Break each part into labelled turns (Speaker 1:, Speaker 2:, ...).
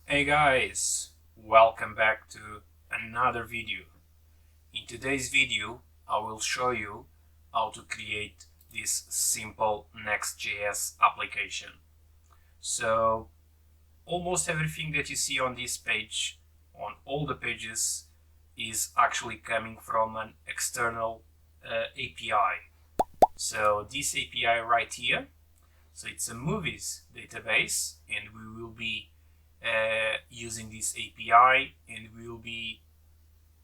Speaker 1: Hey guys, welcome back to another video. In today's video, I will show you how to create this simple Next.js application. So almost everything that you see on this page, on all the pages, is actually coming from an external API. So this API right here, so it's a movies database, and we will be using this API, and we will be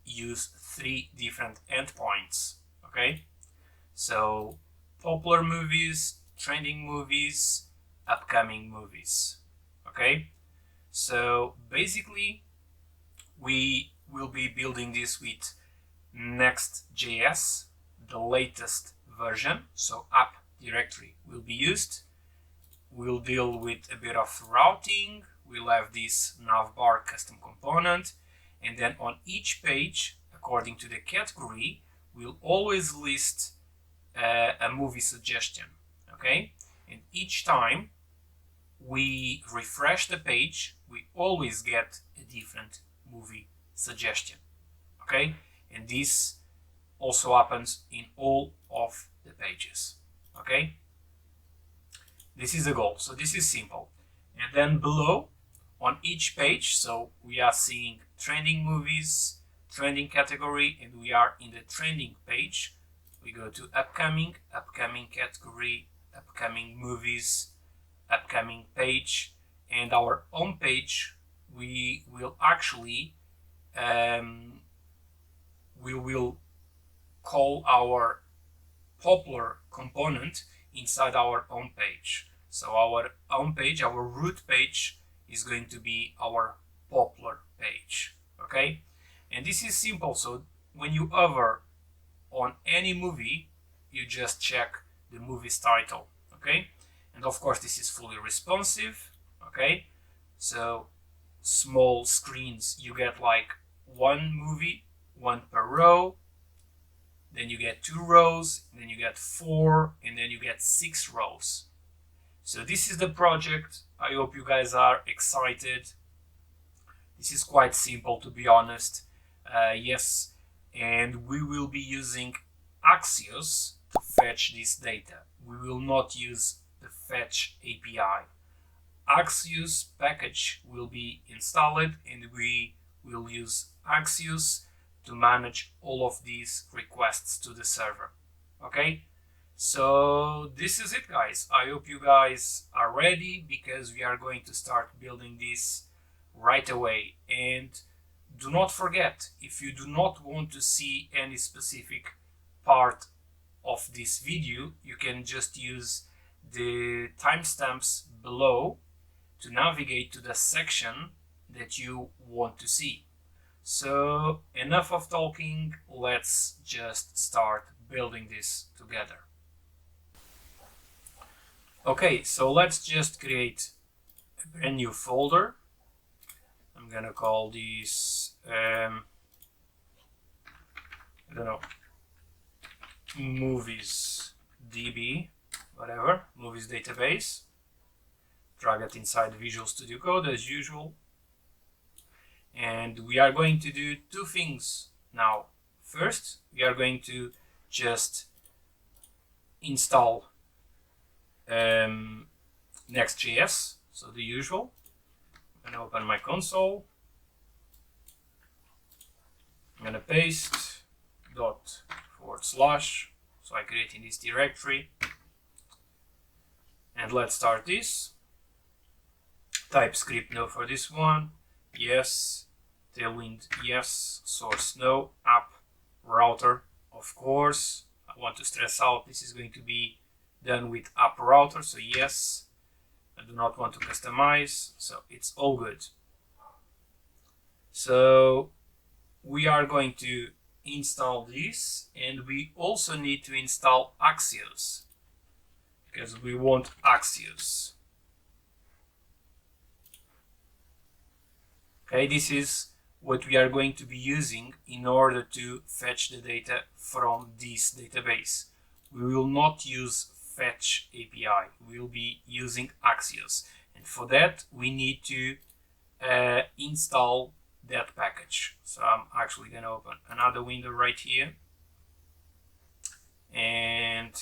Speaker 1: use 3 different endpoints. Okay, so popular movies, trending movies, upcoming movies. Okay, so basically we will be building this with Next.js, the latest version, so app directory will be used. We'll deal with a bit of routing. We'll have this navbar custom component, and then on each page, according to the category, we'll always list a movie suggestion. Okay, and each time we refresh the page, we always get a different movie suggestion. Okay, and this also happens in all of the pages. Okay, this is the goal. So this is simple. And then below on each page, so we are seeing trending movies, trending category, and we are in the trending page. We go to upcoming, upcoming category, upcoming movies, upcoming page, and our home page, we will actually we will call our popular component inside our home page. So our home page, our root page, is going to be our popular page. Okay, and this is simple. So when you hover on any movie, you just check the movie's title. Okay, and of course this is fully responsive. Okay, so small screens, you get like one movie, one per row, then you get 2 rows, then you get 4, and then you get 6 rows. So this is the project. I hope you guys are excited. This is quite simple, to be honest. Yes, and we will be using Axios to fetch this data. We will not use the fetch API. Axios package will be installed, and we will use Axios to manage all of these requests to the server. Okay, so this is it, guys. I hope you guys are ready, because we are going to start building this right away. And do not forget, if you do not want to see any specific part of this video, you can just use the timestamps below to navigate to the section that you want to see. So enough of talking, let's just start building this together. Okay, so let's just create a brand new folder. I'm gonna call this, I don't know, movies DB, whatever, movies database. Drag it inside Visual Studio Code as usual. And we are going to do 2 things now. First, we are going to just install Next.js, so the usual. I'm going to open my console. I'm going to paste // so I create in this directory. And let's start this. TypeScript no for this one. Yes. Tailwind, yes. Source, no. App, router, of course. I want to stress out, this is going to be done with app router, so yes. I do not want to customize, so it's all good. So we are going to install this, and we also need to install Axios, because we want Axios. Okay, this is what we are going to be using in order to fetch the data from this database. We will not use fetch API. We will be using Axios. And for that, we need to install that package. So I'm actually going to open another window right here, and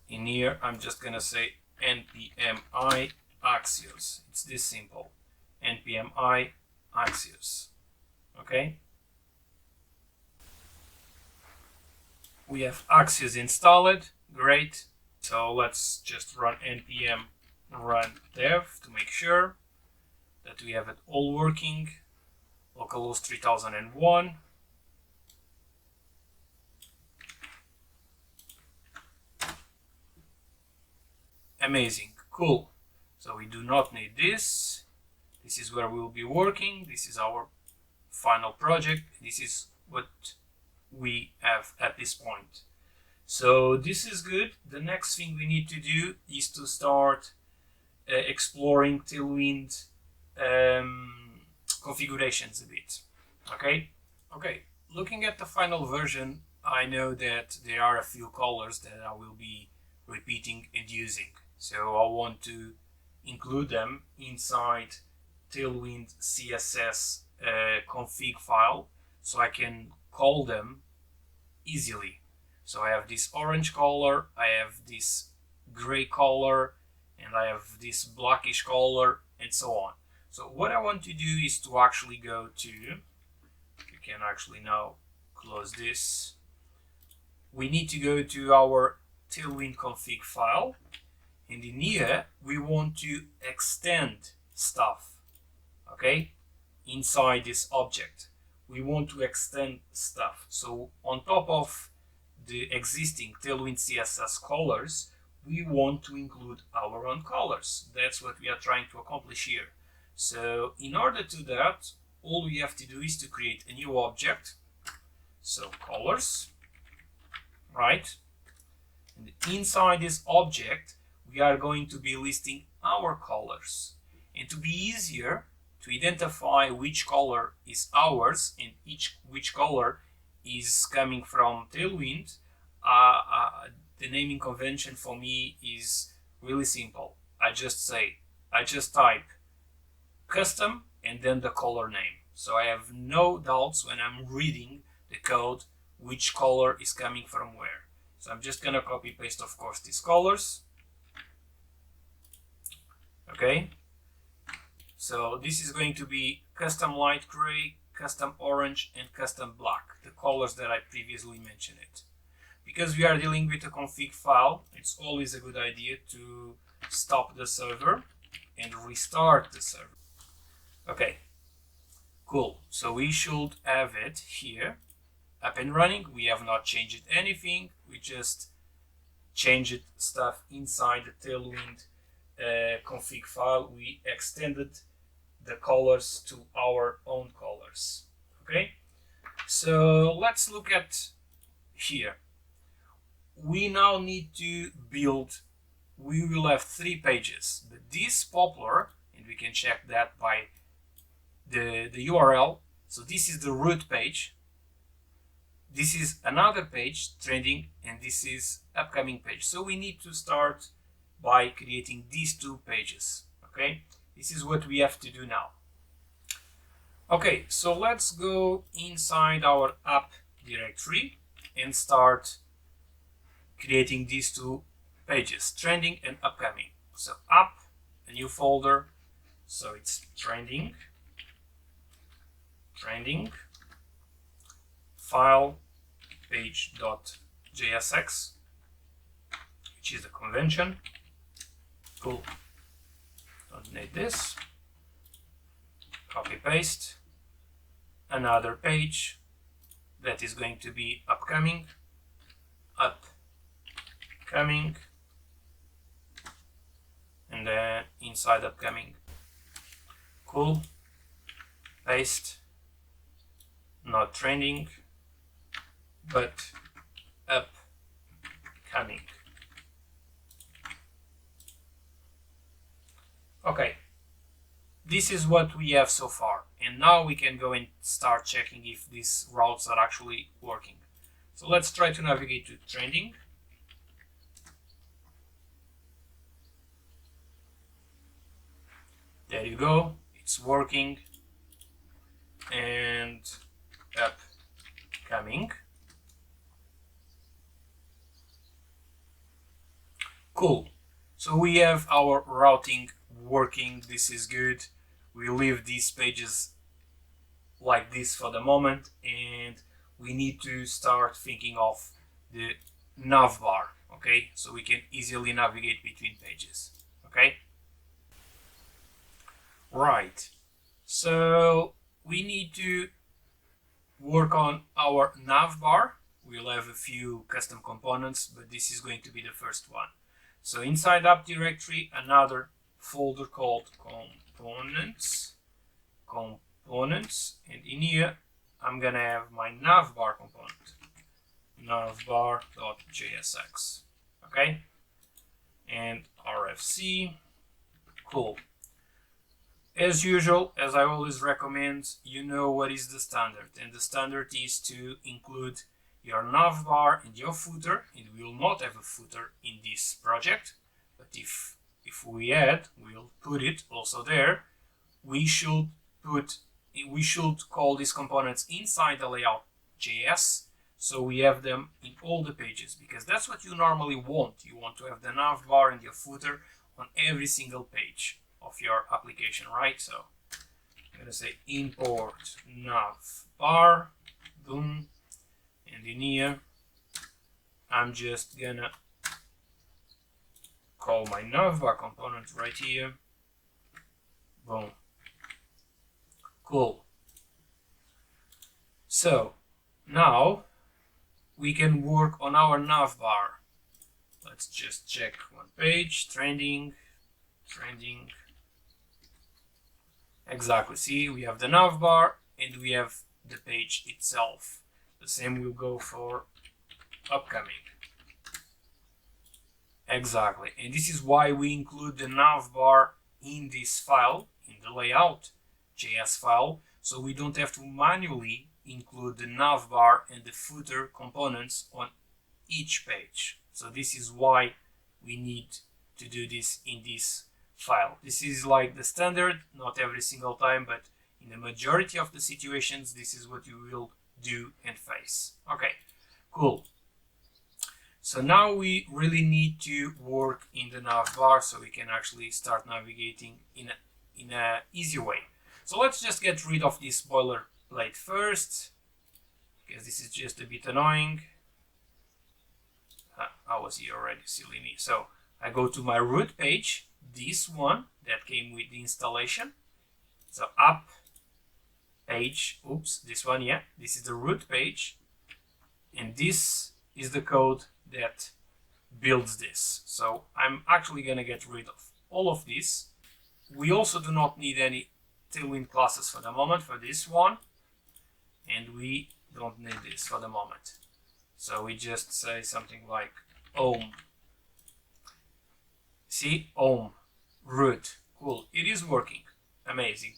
Speaker 1: in here I'm just going to say npm I Axios. It's this simple. npm I Axios. Okay, we have Axios installed. Great. So let's just run npm run dev to make sure that we have it all working. Localhost 3001. Amazing. Cool. So we do not need this. This is where we will be working. This is our final project. This is what we have at this point. So this is good. The next thing we need to do is to start exploring Tailwind configurations a bit. Okay, looking at the final version, I know that there are a few colors that I will be repeating and using, so I want to include them inside Tailwind CSS config file so I can call them easily. So I have this orange color, I have this gray color, and I have this blackish color, and so on. So what I want to do is to actually go to, you can actually now close this. We need to go to our Tailwind config file, and in here we want to extend stuff, okay, inside this object. We want to extend stuff. So on top of the existing Tailwind CSS colors, we want to include our own colors. That's what we are trying to accomplish here. So in order to do that, all we have to do is to create a new object. So colors, right? And inside this object, we are going to be listing our colors. And to be easier to identify which color is ours and which color is coming from Tailwind, the naming convention for me is really simple. I just type custom and then the color name. So I have no doubts when I'm reading the code which color is coming from where. So I'm just gonna copy paste, of course, these colors. Okay. So this is going to be custom light gray, custom orange, and custom black, the colors that I previously mentioned it. Because we are dealing with a config file, it's always a good idea to stop the server and restart the server. Okay, cool. So we should have it here up and running. We have not changed anything. We just changed stuff inside the Tailwind config file. We extended the colors to our own colors. Okay, so let's look at here. We now need to build, we will have 3 pages, but this popular, and we can check that by the URL. So this is the root page, this is another page, trending, and this is upcoming page. So we need to start by creating these 2 pages. Okay, this is what we have to do now. Okay, so let's go inside our app directory and start creating these 2 pages, trending and upcoming. So app, a new folder, so it's trending, file page.jsx, which is the convention. Cool. Don't need this. Copy paste. Another page that is going to be upcoming, and then inside upcoming. Cool. Paste. Not trending, but upcoming. Okay, this is what we have so far, and now we can go and start checking if these routes are actually working. So let's try to navigate to trending. There you go, it's working. And upcoming. Cool. So we have our routing working. This is good. We leave these pages like this for the moment, and we need to start thinking of the navbar, okay? So we can easily navigate between pages, okay? Right. So we need to work on our navbar. We'll have a few custom components, but this is going to be the first one. So inside app directory, another folder called components, and in here I'm gonna have my navbar component, navbar.jsx, okay, and RFC. Cool. As usual, as I always recommend, you know what is the standard, and the standard is to include your navbar and your footer, and we will not have a footer in this project, but if we add, we'll put it also there. We should call these components inside the layout.js, so we have them in all the pages, because that's what you normally want. You want to have the navbar and your footer on every single page of your application, right? So I'm gonna say import navbar, boom, and in here I'm just gonna call my navbar component right here, boom. Cool. So now we can work on our navbar. Let's just check one page, trending. Exactly, see, we have the navbar and we have the page itself. The same will go for upcoming. Exactly, and this is why we include the navbar in this file, in the layout.js file, so we don't have to manually include the navbar and the footer components on each page. So this is why we need to do this in this file. This is like the standard, not every single time, but in the majority of the situations, this is what you will do and face. Okay, cool. So now we really need to work in the navbar so we can actually start navigating in a easy way. So let's just get rid of this boilerplate first, because this is just a bit annoying. I was here already, silly me. So I go to my root page, this one that came with the installation. So app page, oops, this one, yeah, this is the root page, and this is the code that builds this. So I'm actually gonna get rid of all of this. We also do not need any Tailwind classes for the moment for this one, and we don't need this for the moment. So we just say something like om. See, om, root, cool, it is working, amazing.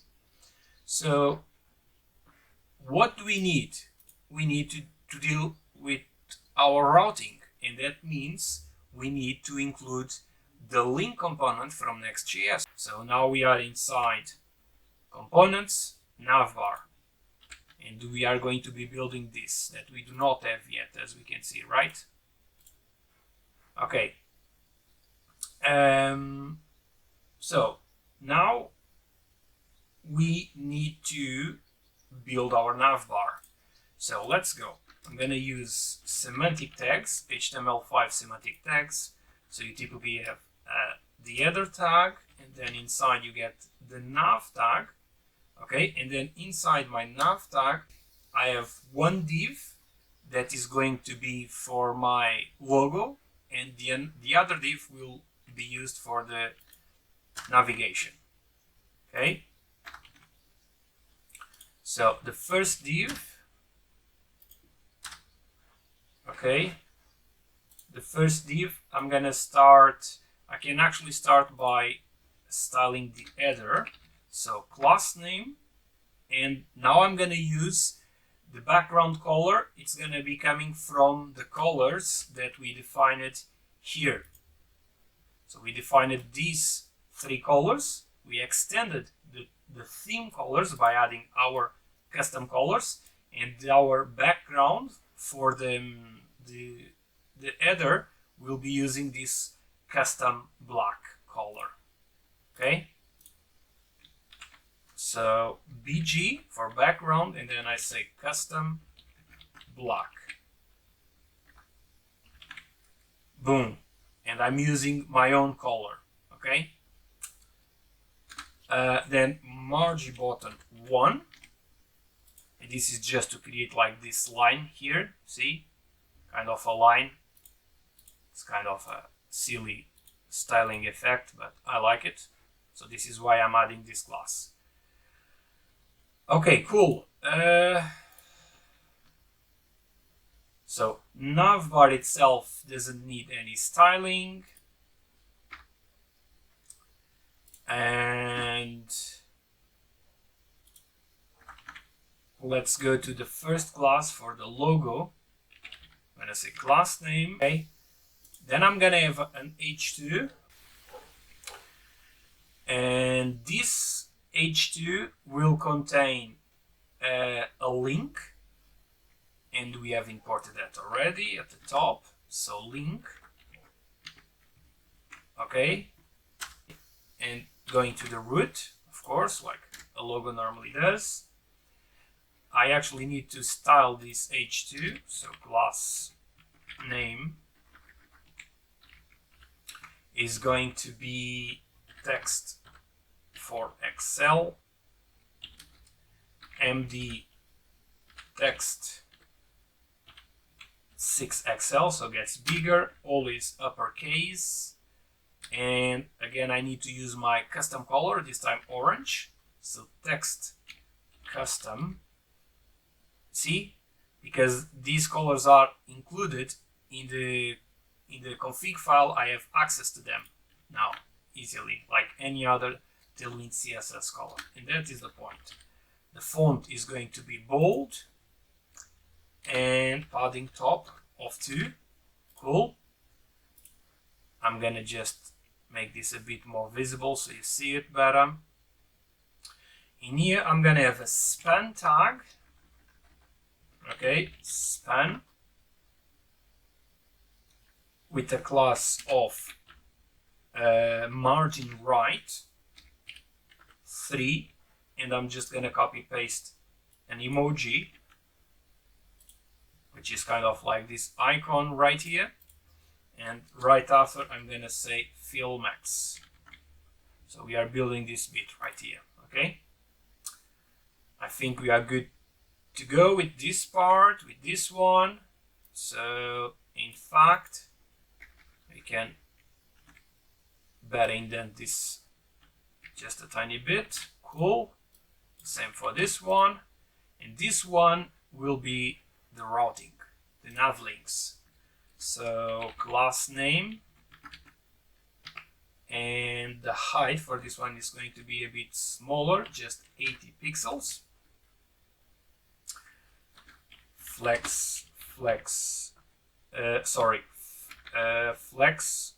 Speaker 1: So what do we need? We need to deal with our routing, and that means we need to include the link component from nextjs. So now we are inside components, navbar, and we are going to be building this that we do not have yet, as we can see, right? Okay. So now we need to build our navbar. So let's go. I'm going to use semantic tags, HTML5 semantic tags. So you typically have the header tag, and then inside you get the nav tag. Okay, and then inside my nav tag, I have one div that is going to be for my logo, and the other div will be used for the navigation. Okay, so the first div, okay, the first div, I'm gonna start, I can actually start by styling the header. So class name, and now I'm gonna use the background color. It's gonna be coming from the colors that we defined here. So we defined these three colors, we extended the theme colors by adding our custom colors, and our background for the header will be using this custom black color. Okay, so BG for background, and then I say custom black. Boom, and I'm using my own color. Okay, then margin button 1, and this is just to create like this line here. See, kind of a line. It's kind of a silly styling effect, but I like it. So this is why I'm adding this class. Okay, cool. So navbar itself doesn't need any styling. And let's go to the first class for the logo. I'm gonna say class name. Okay. Then I'm gonna have an h2, and this h2 will contain a link, and we have imported that already at the top. So link. Okay, and going to the root, of course, like a logo normally does. I actually need to style this h2, so class name is going to be text for Excel, MD text 6XL, so gets bigger, always uppercase. And again, I need to use my custom color, this time orange. So text custom. See, because these colors are included in the config file, I have access to them now easily, like any other Tailwind CSS color. And that is the point. The font is going to be bold and padding top of 2. Cool. I'm gonna just make this a bit more visible so you see it better. In here, I'm gonna have a span tag. Okay, span with a class of margin right 3, and I'm just gonna copy paste an emoji, which is kind of like this icon right here, and right after I'm gonna say fill max. So we are building this bit right here. Okay, I think we are good to go with this part, with this one. So in fact, we can better indent this just a tiny bit. Cool. Same for this one, and this one will be the routing, the nav links. So class name, and the height for this one is going to be a bit smaller, just 80 pixels. Flex,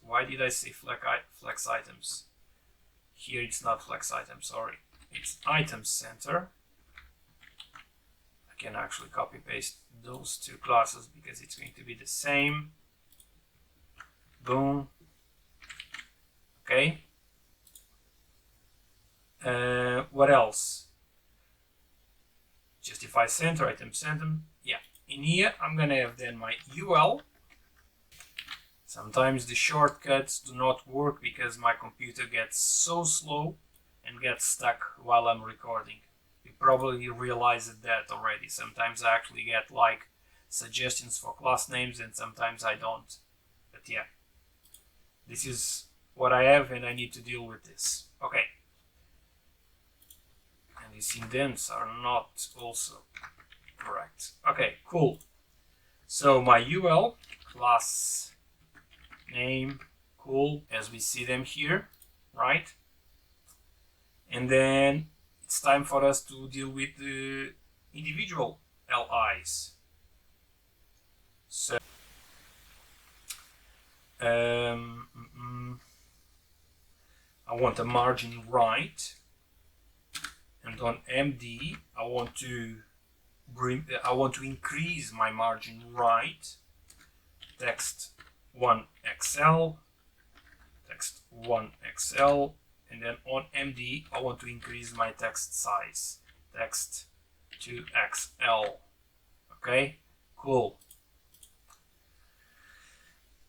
Speaker 1: why did I say flex items? Here it's not flex items, sorry. It's item center. I can actually copy paste those two classes because it's going to be the same. Boom. Okay. What else? Justify center, item center. Yeah. In here, I'm gonna have then my UL. Sometimes the shortcuts do not work because my computer gets so slow and gets stuck while I'm recording. You probably realized that already. Sometimes I actually get like suggestions for class names and sometimes I don't. But yeah, this is what I have and I need to deal with this. Okay. And these indents are not also correct. Okay, cool. So my UL class name, cool, as we see them here, right? And then it's time for us to deal with the individual LIs. So I want a margin right, and on MD I want to increase my margin right, text 1XL, text 1XL, and then on MD I want to increase my text size, text 2XL. Okay, cool.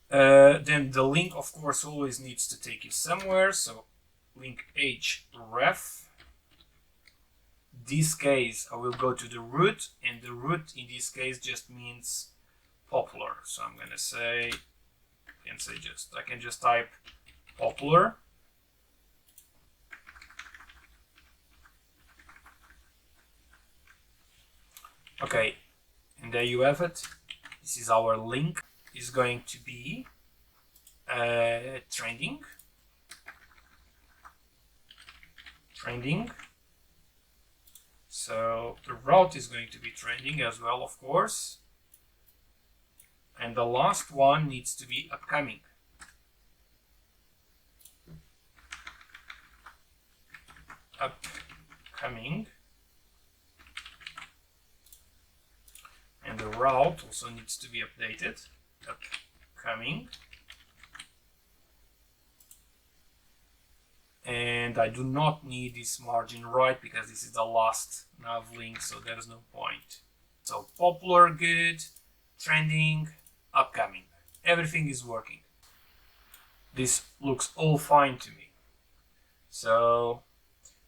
Speaker 1: Then the link, of course, always needs to take you somewhere, so link href. This case I will go to the root, and the root in this case just means popular. So I'm gonna say, I can just type popular. Okay, and there you have it. This is our link. Is going to be trending. So the route is going to be trending as well, of course. And the last one needs to be upcoming. Upcoming. And the route also needs to be updated. Upcoming. And I do not need this margin right because this is the last nav link, so there's no point. So popular, good, trending, upcoming. Everything is working. This looks all fine to me. So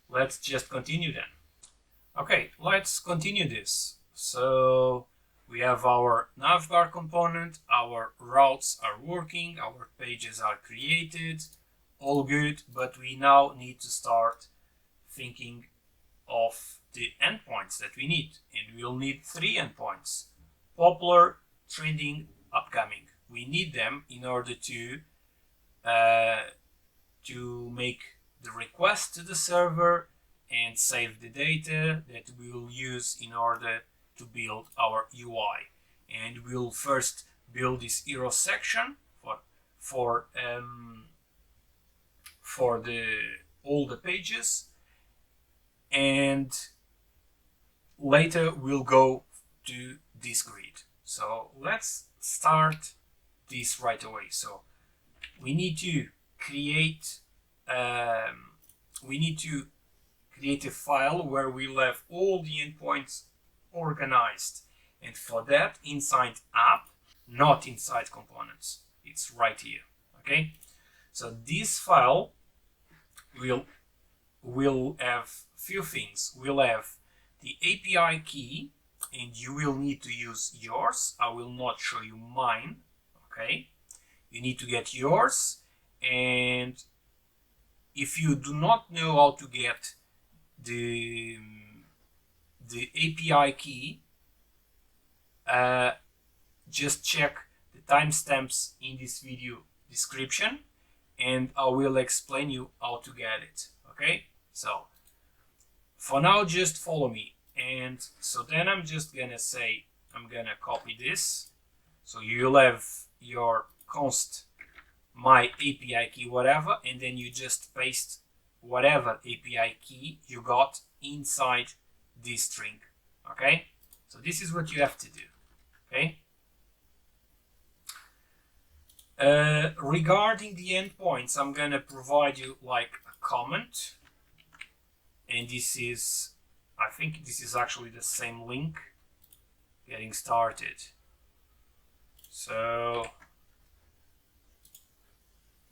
Speaker 1: let's just continue then. Okay, let's continue this. So we have our navbar component, our routes are working, our pages are created, all good, but we now need to start thinking of the endpoints that we need. And we'll need 3 endpoints: popular, trending, upcoming. We need them in order to make the request to the server and save the data that we will use in order to build our UI. And we'll first build this hero section for all the pages, and later we'll go to this grid. So let's start this right away. So we need to create a file where we'll have all the endpoints organized, and for that inside app, not inside components. It's right here. Okay, so this file will have few things. We'll have the API key, and you will need to use yours. I will not show you mine. Okay, you need to get yours, and if you do not know how to get the API key, just check the timestamps in this video description, and I will explain you how to get it. Okay, so for now just follow me. And so then I'm just gonna say, I'm gonna copy this, so you'll have your const my API key whatever, and then you just paste whatever API key you got inside this string. Okay, so this is what you have to do. Okay, regarding the endpoints, I'm gonna provide you like a comment, and this is, I think this is actually the same link, getting started. So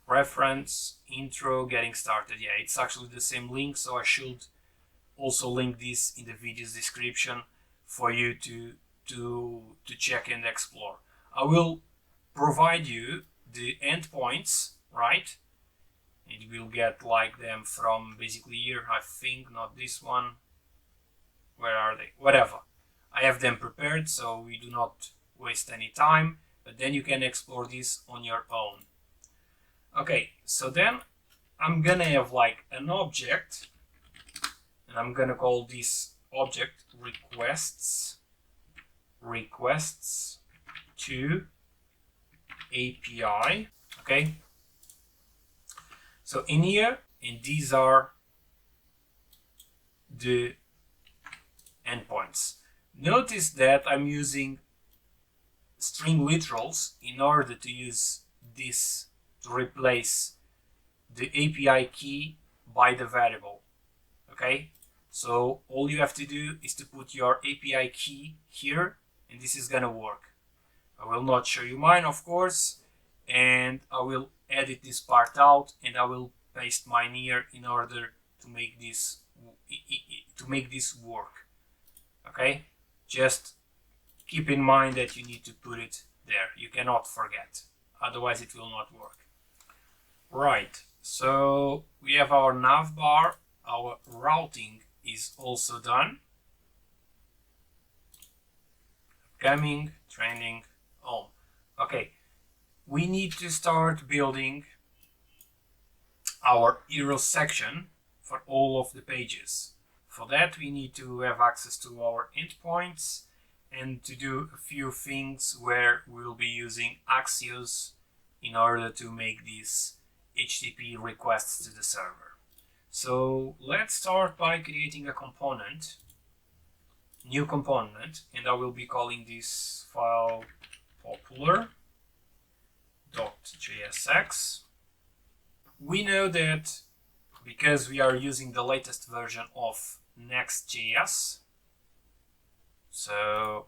Speaker 1: reference, intro, getting started. Yeah, it's actually the same link, so I should also link this in the video's description for you to check and explore. I will provide you the endpoints, right? And you will get like them from basically here, I think, not this one. Where are they? Whatever. I have them prepared, so we do not waste any time, but then you can explore this on your own. Okay, so then I'm gonna have like an object, and I'm gonna call this object requests to API. Okay, so in here and these are the endpoints. Notice that I'm using string literals in order to use this to replace the API key by the variable. Okay, so all you have to do is to put your API key here, and this is gonna work. I will not show you mine, of course, and I will edit this part out, and I will paste mine here in order to make this work. Okay, just keep in mind that you need to put it there. You cannot forget, otherwise it will not work. Right, so we have our navbar. Our routing is also done. Coming, trending, home. Okay, we need to start building our hero section for all of the pages. For that, we need to have access to our endpoints and to do a few things where we'll be using Axios in order to make these HTTP requests to the server. So let's start by creating a component, new component, and I will be calling this file popular.jsx. We know that because we are using the latest version of nextjs, so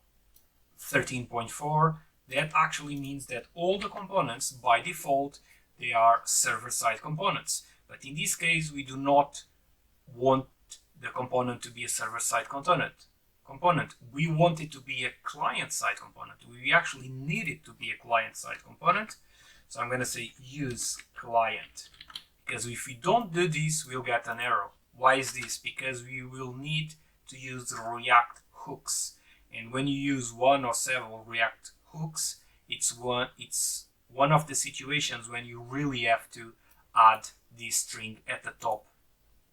Speaker 1: 13.4, that actually means that all the components by default, they are server-side components. But in this case, we do not want the component to be a server-side component. We want it to be a client-side component. We actually need it to be a client-side component. So I'm going to say use client. Because if we don't do this, we'll get an error. Why is this? Because we will need to use React hooks. And when you use one or several React hooks, it's one of the situations when you really have to add this string at the top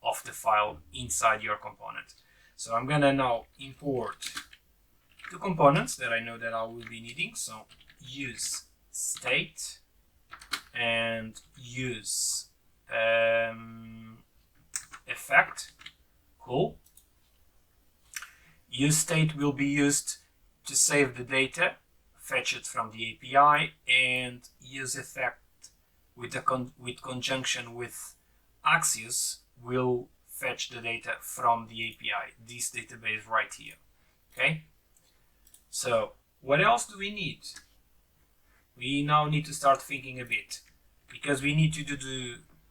Speaker 1: of the file inside your component. So I'm gonna now import two components that I know that I will be needing. So useState and useEffect. Cool. useState will be used to save the data, fetch it from the API, and useEffect with conjunction with Axios will fetch the data from the API, this database right here. Okay, so what else do we need? We now need to start thinking a bit, because we need to do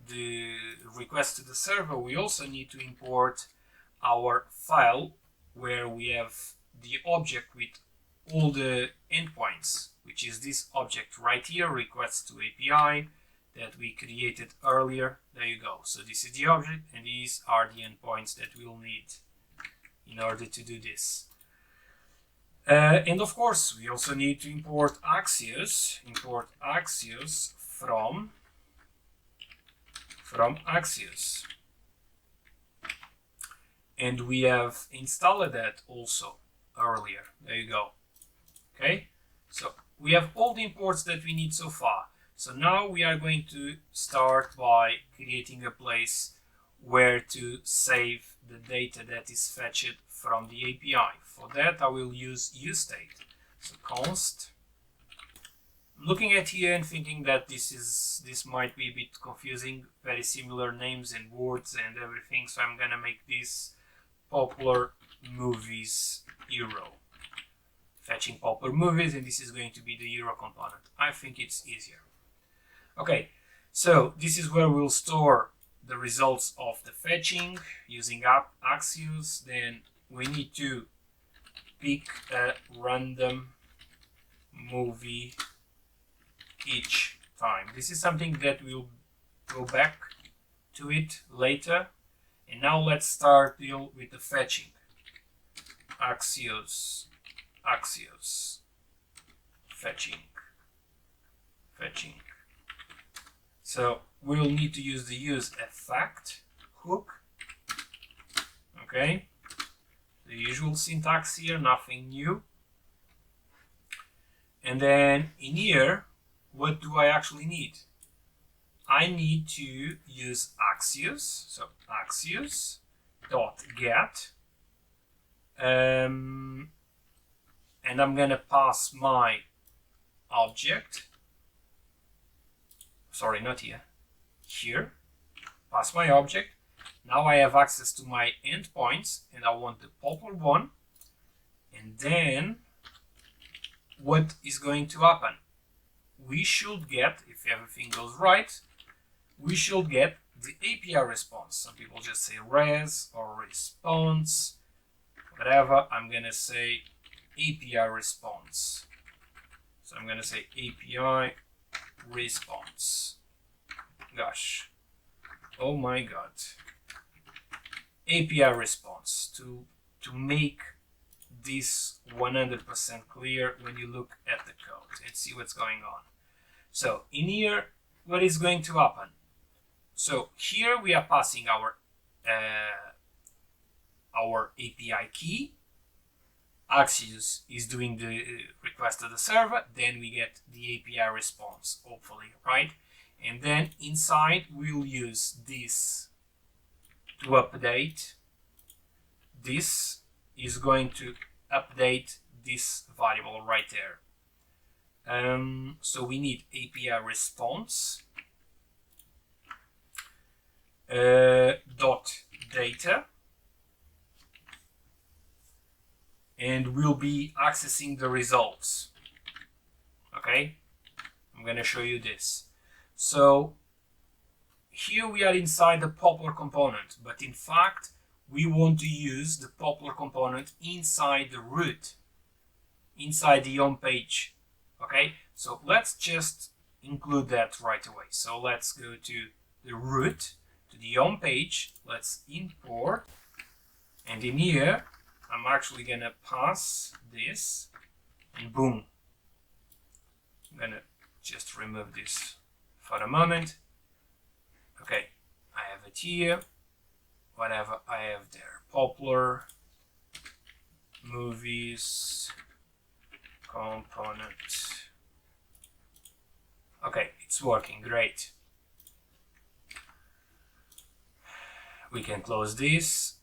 Speaker 1: the request to the server. We also need to import our file where we have the object with all the endpoints, which is this object right here, request to API, that we created earlier. There you go. So this is the object, and these are the endpoints that we'll need in order to do this. And of course, we also need to import Axios. Import Axios from Axios. And we have installed that also earlier. There you go. Okay, so we have all the imports that we need so far. So now we are going to start by creating a place where to save the data that is fetched from the API. For that, I will use useState. So const. Looking at here and thinking that this might be a bit confusing, very similar names and words and everything. So I'm gonna make this popular movies hero. Fetching popular movies, and this is going to be the hero component. I think it's easier. Okay, so this is where we'll store the results of the fetching using Axios. Then we need to pick a random movie each time. This is something that we'll go back to it later. And now let's start deal with the fetching. Axios, fetching. So we'll need to use the useEffect hook. Okay, the usual syntax here, nothing new. And then in here, what do I actually need? I need to use Axios. So Axios dot get, and I'm gonna pass my object. Sorry, not here. Here. Pass my object. Now I have access to my endpoints, and I want the popular one. And then what is going to happen? We should get, if everything goes right, we should get the API response. Some people just say res or response, whatever. I'm gonna say API response. So I'm gonna say API response. Gosh, oh my god. API response to make this 100% clear when you look at the code and see what's going on. So in here, what is going to happen? So here we are passing our API key. Axios is doing the request to the server. Then we get the API response, hopefully, right? And then inside we'll use this to update. This is going to update this variable right there. So we need API response dot data, and we'll be accessing the results. Okay, I'm going to show you this. So here we are inside the popular component, but in fact we want to use the popular component inside the root, inside the home page. Okay, so let's just include that right away. So let's go to the root, to the home page. Let's import, and in here I'm actually gonna pass this, and boom, I'm gonna just remove this for a moment. Okay, I have it here, whatever I have there, popular, movies, component. Okay, it's working, great. We can close this.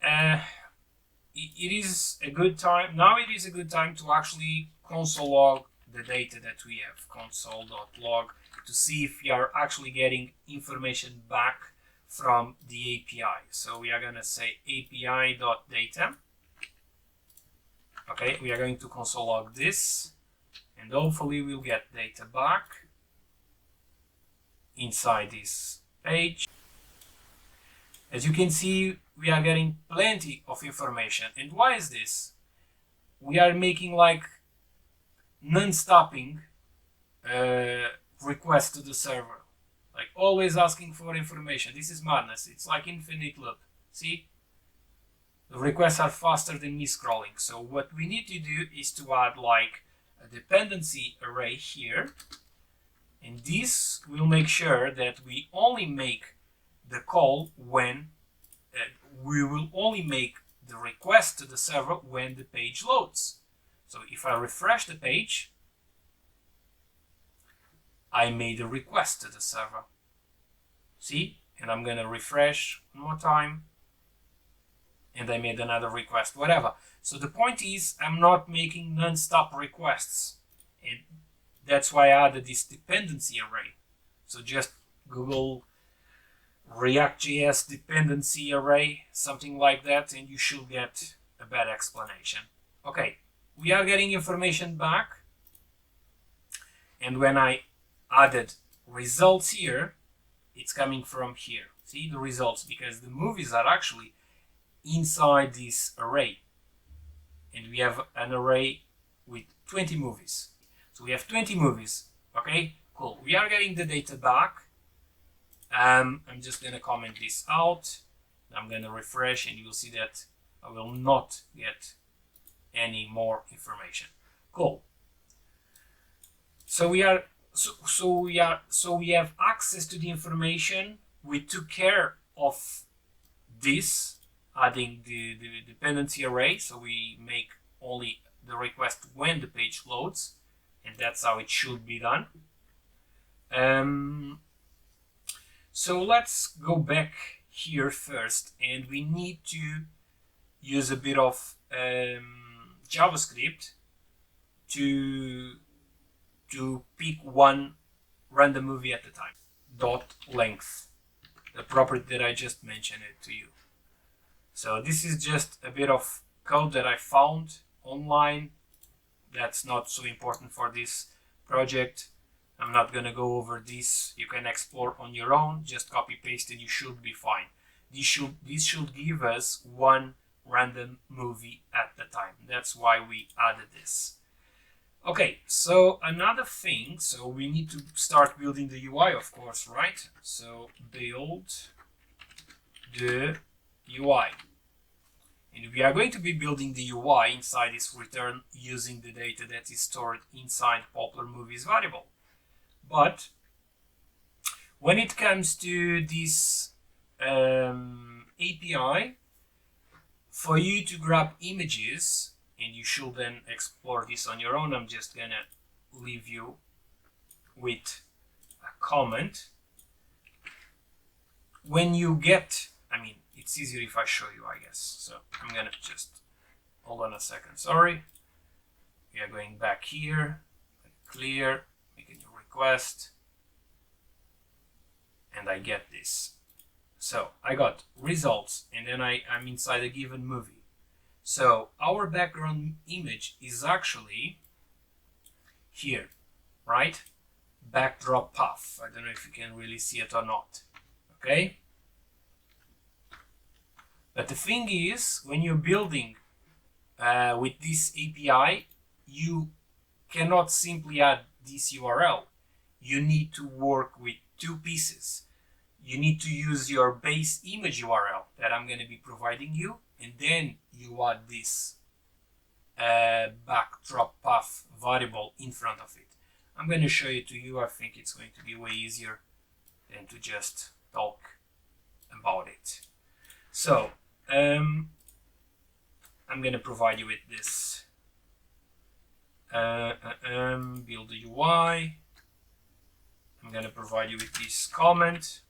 Speaker 1: It is a good time, now it is a good time to actually console log the data that we have, console.log, to see if we are actually getting information back from the API. So we are going to say api.data. Okay, we are going to console log this, and hopefully we'll get data back inside this page. As you can see, we are getting plenty of information. And why is this? We are making like non-stopping requests to the server, like always asking for information. This is madness. It's like infinite loop. See? The requests are faster than me scrolling. So what we need to do is to add like a dependency array here. And this will make sure that we only make the call when we will only make the request to the server when the page loads. So if I refresh the page, I made a request to the server. See? And I'm going to refresh one more time, and I made another request, whatever. So the point is, I'm not making non-stop requests, and that's why I added this dependency array. So just Google reactjs dependency array, something like that, and you should get a better explanation. Okay, we are getting information back, and when I added results here, it's coming from here. See the results, because the movies are actually inside this array, and we have an array with 20 movies. So we have 20 movies. Okay, cool. We are getting the data back. I'm just going to comment this out. I'm going to refresh, and you'll see that I will not get any more information. Cool. So we have access to the information. We took care of this, adding the dependency array. So we make only the request when the page loads, and that's how it should be done. So let's go back here first, and we need to use a bit of JavaScript to pick one random movie at a time. Dot length, the property that I just mentioned it to you. So this is just a bit of code that I found online. That's not so important for this project. I'm not gonna go over this. You can explore on your own. Just copy paste and you should be fine. This should give us one random movie at the time. That's why we added this. Okay, so another thing, so we need to start building the UI, of course, right? So build the UI. And we are going to be building the UI inside this return using the data that is stored inside Popular Movies variable. But when it comes to this API, for you to grab images, and you should then explore this on your own, I'm just gonna leave you with a comment. When you get, it's easier if I show you, I guess. So I'm gonna just, hold on a second, sorry. We are going back here, clear, make a new request, and I get this. So I got results, and then I'm inside a given movie. So our background image is actually here, right? Backdrop path. I don't know if you can really see it or not. Okay? But the thing is, when you're building with this API, you cannot simply add this URL. You need to work with two pieces. You need to use your base image URL that I'm going to be providing you, and then you add this backdrop path variable in front of it. I'm going to show it to you. I think it's going to be way easier than to just talk about it. So I'm going to provide you with this build the UI. I'm going to provide you with this comment.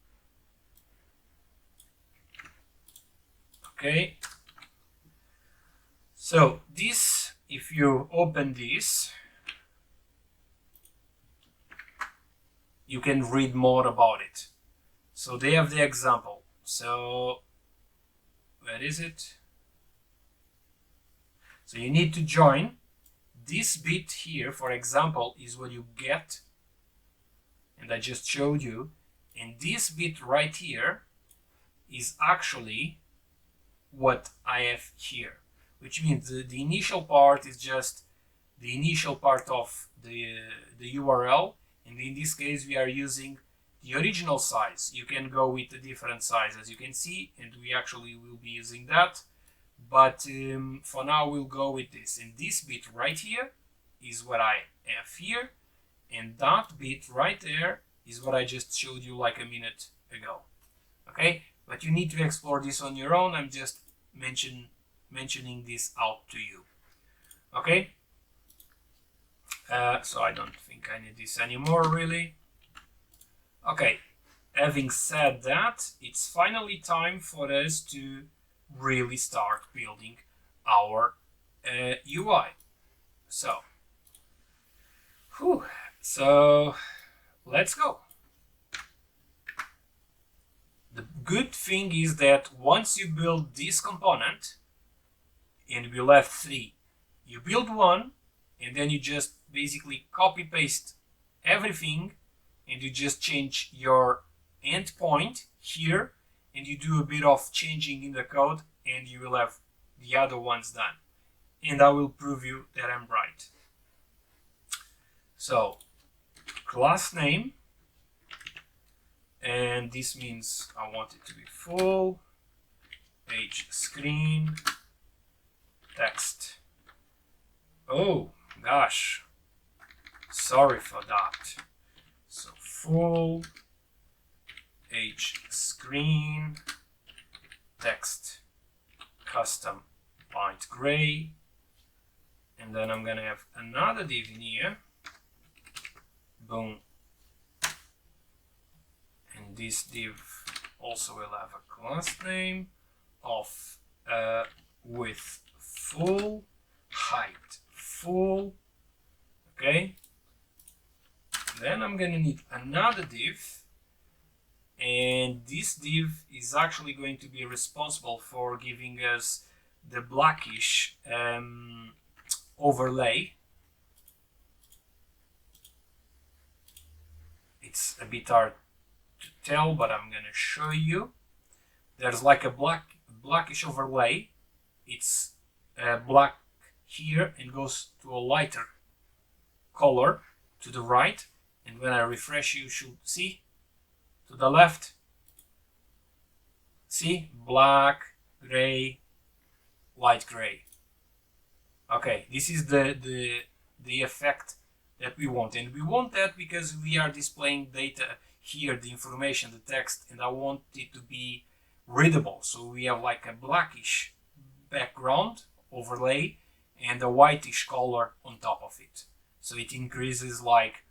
Speaker 1: Okay. So this, if you open this, you can read more about it. So they have the example. So where is it? So you need to join. This bit here, for example, is what you get, and I just showed you. And this bit right here is actually what I have here, which means the initial part is just the initial part of the URL, and in this case we are using the original size. You can go with a different size, as you can see, and we actually will be using that, but for now we'll go with this. And this bit right here is what I have here, and that bit right there is what I just showed you like a minute ago. Okay, but you need to explore this on your own. I'm just mentioning this out to you. Okay, so I don't think I need this anymore, really. Okay, having said that, it's finally time for us to really start building our UI. So let's go. The good thing is that once you build this component, and we'll have three, you build one, and then you just basically copy paste everything, and you just change your endpoint here, and you do a bit of changing in the code, and you will have the other ones done. And I will prove you that I'm right. So class name, and this means I want it to be full, page screen, text. Oh gosh, sorry for that. So full, page screen, text, custom light gray, and then I'm gonna have another div in here. Boom, And this div also will have a class name of width full, height full. Okay. Then I'm gonna need another div, and this div is actually going to be responsible for giving us the blackish overlay. It's a bit hard to tell, but I'm gonna show you. There's like a blackish overlay. It's black here and goes to a lighter color to the right, and when I refresh you should see to the left. See, black, gray, light gray. Okay, this is the effect that we want, and we want that because we are displaying data here, the information, the text, and I want it to be readable. So we have like a blackish background overlay and a whitish color on top of it. So it increases like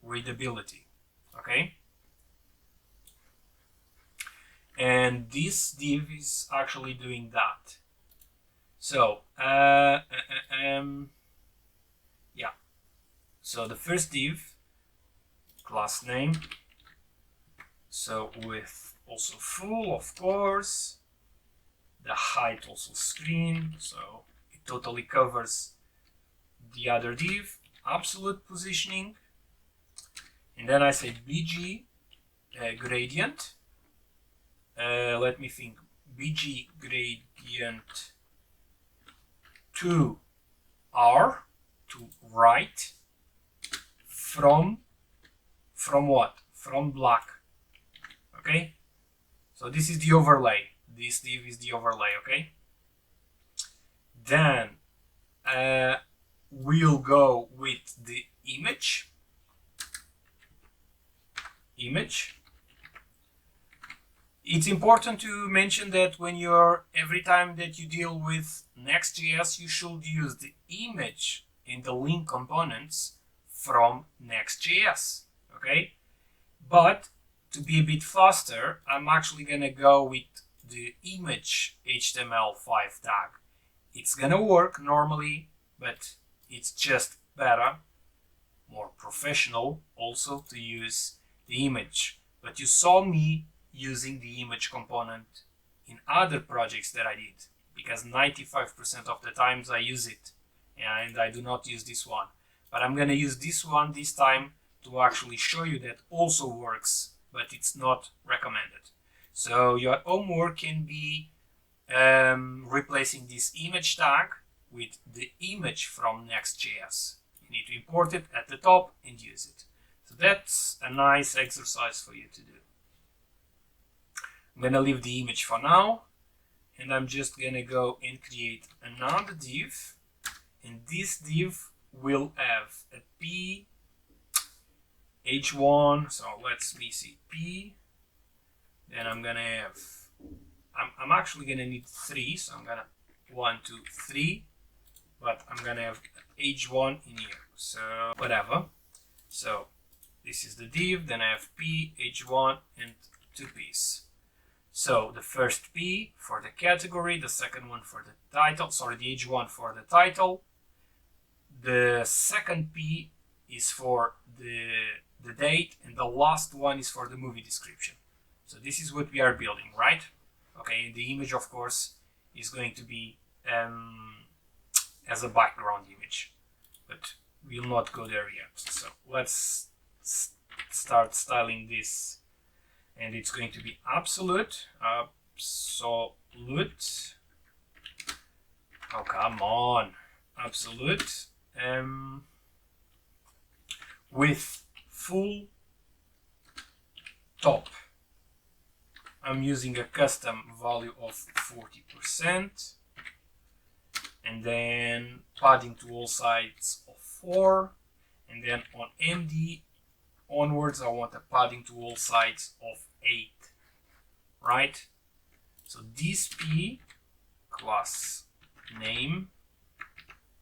Speaker 1: readability. Okay. And this div is actually doing that. So yeah. So the first div, class name, so with also full, of course, the height also screen, so it totally covers the other div, absolute positioning, and then I say bg gradient. Let me think. Bg gradient to R, to right, from what? From black. Okay, so this is the overlay. This div is the overlay. Okay, then we'll go with the image. It's important to mention that when every time that you deal with Next.js, you should use the image in the link components from Next.js, okay? But to be a bit faster, I'm actually gonna go with the image HTML5 tag. It's gonna work normally, but it's just better, more professional also to use the image. But you saw me using the image component in other projects that I did, because 95% of the times I use it, and I do not use this one. But I'm gonna use this one this time to actually show you that also works, but it's not recommended. So your homework can be replacing this image tag with the image from Next.js. You need to import it at the top and use it. So that's a nice exercise for you to do. I'm gonna leave the image for now, and I'm just gonna go and create another div, and this div will have a p h1, so let's see p, then I'm gonna have, I'm actually gonna need 3, so I'm gonna 1, 2, 3, but I'm gonna have h1 in here, so whatever. So this is the div, then I have p, h1, and 2 p's. So the first P for the category, the second one for the title, sorry, the H1 for the title. The second P is for the date, and the last one is for the movie description. So this is what we are building, right? Okay, and the image, of course, is going to be as a background image, but we'll not go there yet. So let's start styling this. And it's going to be absolute. Oh, come on. Absolute. With full top. I'm using a custom value of 40%. And then padding to all sides of 4. And then on MD onwards, I want a padding to all sides of 8, right? So this P, class name,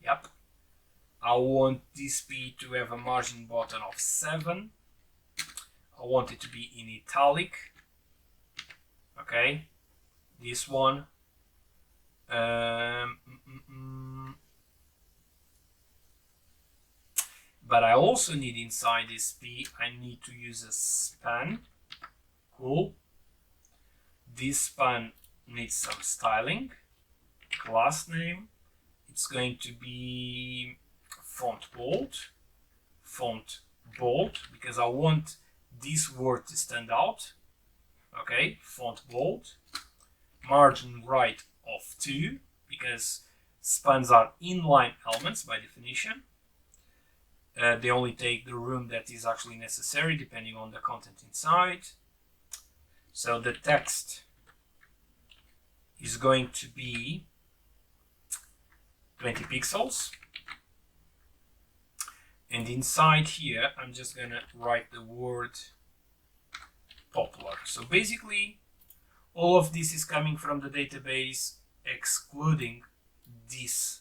Speaker 1: yep. I want this P to have a margin bottom of 7. I want it to be in italic. Okay, this one. But I also need inside this P, I need to use a span. Cool. This span needs some styling. Class name, it's going to be font bold, because I want this word to stand out. Okay, font bold. Margin right of 2, because spans are inline elements by definition. They only take the room that is actually necessary depending on the content inside. So the text is going to be 20 pixels. And inside here, I'm just gonna write the word popular. So basically, all of this is coming from the database, excluding this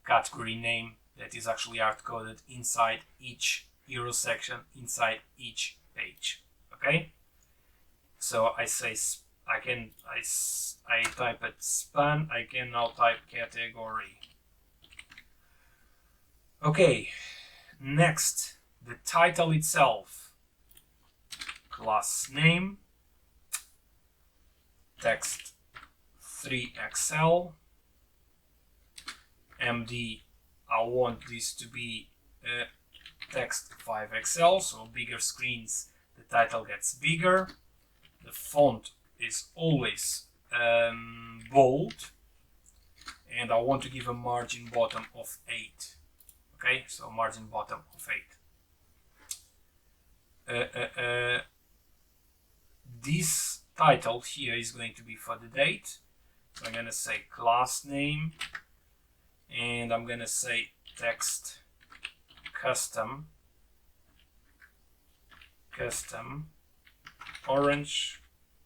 Speaker 1: category name that is actually hard-coded inside each hero section, inside each page. Okay? So I say I type it span, I can now type category. Okay, next, the title itself. Class name, text 3XL, MD, I want this to be text 5XL, so bigger screens, the title gets bigger. The font is always bold, and I want to give a margin bottom of 8. Okay, so margin bottom of 8. This title here is going to be for the date, so I'm going to say class name, and I'm going to say text custom orange.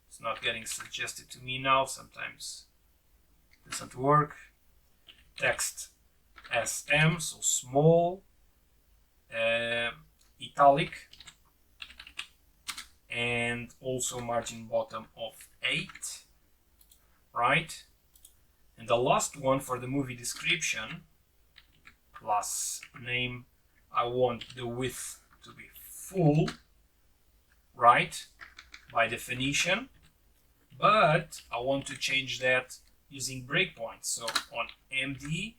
Speaker 1: It's not getting suggested to me now, sometimes it doesn't work. Text SM, so small, italic, and also margin bottom of 8, right? And the last one for the movie description, class name, I want the width to be full, right, by definition, but I want to change that using breakpoints. So on MD,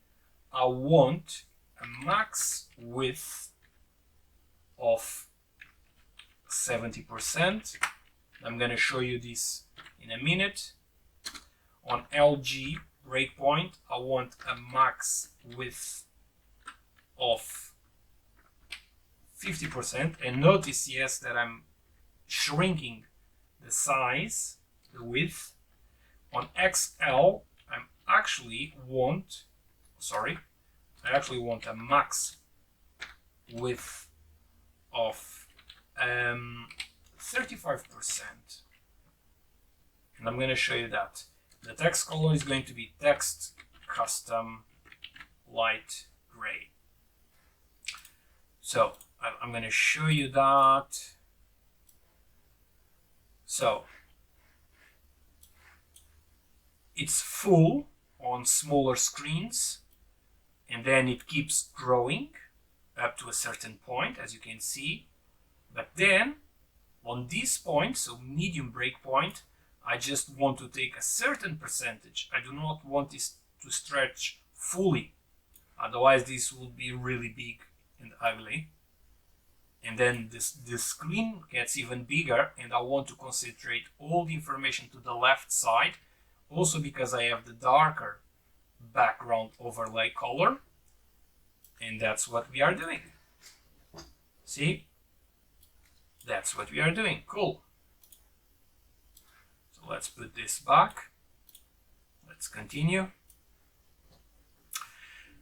Speaker 1: I want a max width of 70%. I'm going to show you this in a minute. On LG breakpoint, I want a max width of 50%, and notice, yes, that I'm shrinking the size, the width. On XL, I actually want a max width of 35%, and I'm going to show you that. The text color is going to be text custom light gray. So I'm going to show you that. So it's full on smaller screens, and then it keeps growing up to a certain point, as you can see. But then on this point, so medium breakpoint, I just want to take a certain percentage. I do not want this to stretch fully, otherwise this will be really big and ugly. And then the screen gets even bigger, and I want to concentrate all the information to the left side, also because I have the darker background overlay color, and that's what we are doing. See? That's what we are doing. Cool. So let's put this back. Let's continue.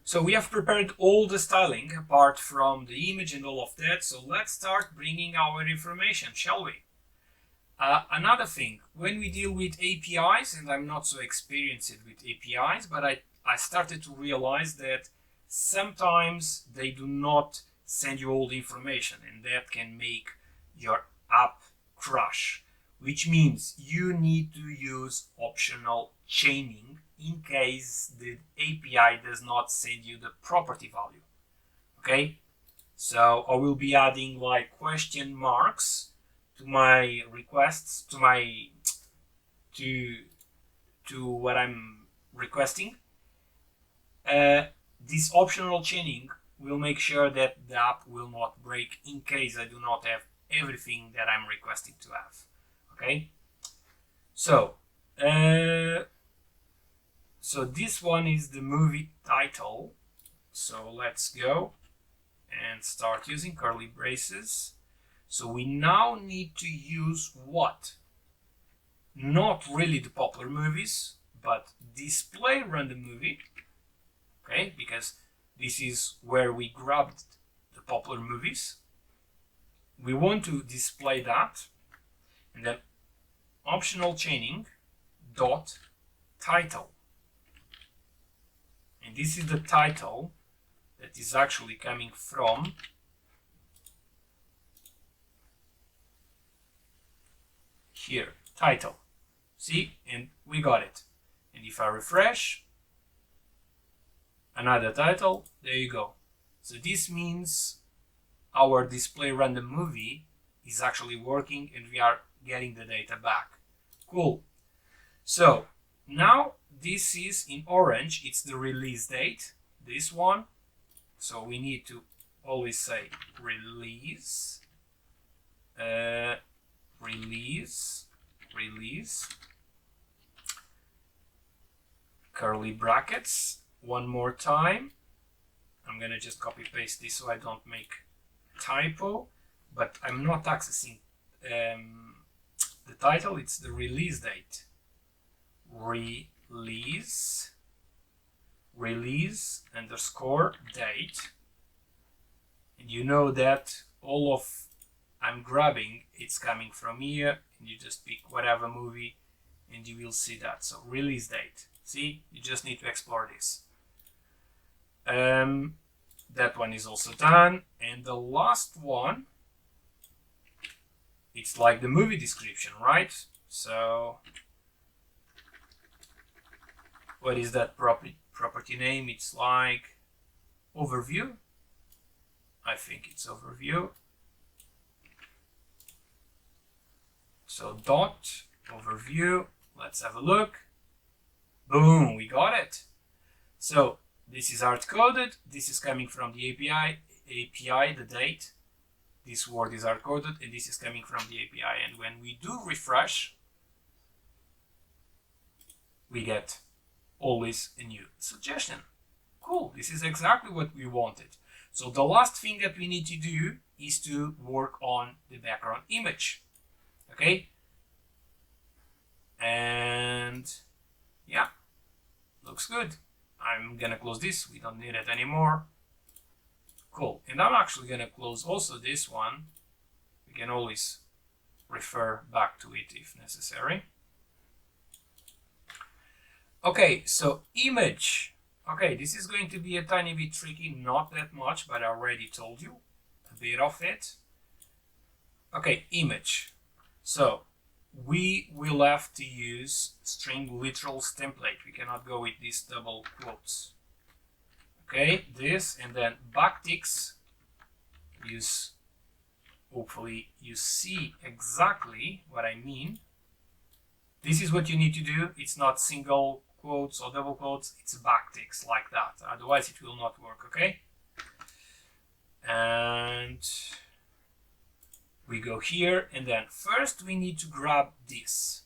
Speaker 1: So we have prepared all the styling apart from the image and all of that. So let's start bringing our information, shall we? Another thing, when we deal with APIs, and I'm not so experienced with APIs, but I started to realize that sometimes they do not send you all the information, and that can make your app crash, which means you need to use optional chaining in case the API does not send you the property value. Okay, so I will be adding like question marks to my requests, to what I'm requesting. This optional chaining will make sure that the app will not break in case I do not have everything that I'm requesting to have. Okay, so so this one is the movie title. So let's go and start using curly braces. So we now need to use what? Not really the popular movies, but display random movie. Okay, because this is where we grabbed the popular movies. We want to display that, and then optional chaining dot title. And this is the title that is actually coming from here, title. See, and we got it. And if I refresh, another title, there you go. So this means our display random movie is actually working and we are getting the data back. Cool. So now this is in orange, it's the release date, this one. So we need to always say release, release, curly brackets. One more time. I'm gonna just copy paste this so I don't make typo, but I'm not accessing the title, it's the release date. Release underscore date, and you know that all of I'm grabbing, it's coming from here, and you just pick whatever movie and you will see that. So release date, see, you just need to explore this. That one is also done, and the last one, it's like the movie description, right? So what is that property name? It's like overview. I think it's overview. So dot overview. Let's have a look. Boom, we got it. So this is hard coded. This is coming from the API, the date. This word is hard coded, and this is coming from the API. And when we do refresh, we get always a new suggestion. Cool, this is exactly what we wanted. So the last thing that we need to do is to work on the background image. Okay? And yeah, looks good. I'm gonna close this, we don't need it anymore. Cool, and I'm actually gonna close also this one. We can always refer back to it if necessary. Okay, so image. Okay, this is going to be a tiny bit tricky, not that much, but I already told you a bit of it. Okay, image. So we will have to use string literals template. We cannot go with these double quotes. Okay, this, and then backticks. Hopefully you see exactly what I mean. This is what you need to do. It's not single quotes or double quotes, it's backticks like that. Otherwise it will not work, okay? And we go here, and then first we need to grab this.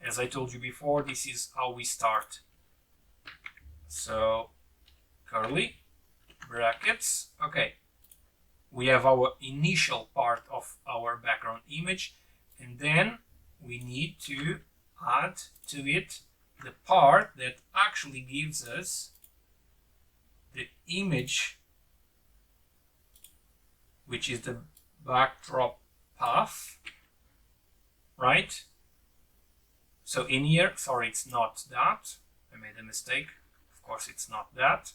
Speaker 1: As I told you before, this is how we start. So curly brackets. Okay, we have our initial part of our background image, and then we need to add to it the part that actually gives us the image, which is the backdrop path, right? So in here, sorry, it's not that. I made a mistake. Of course, it's not that.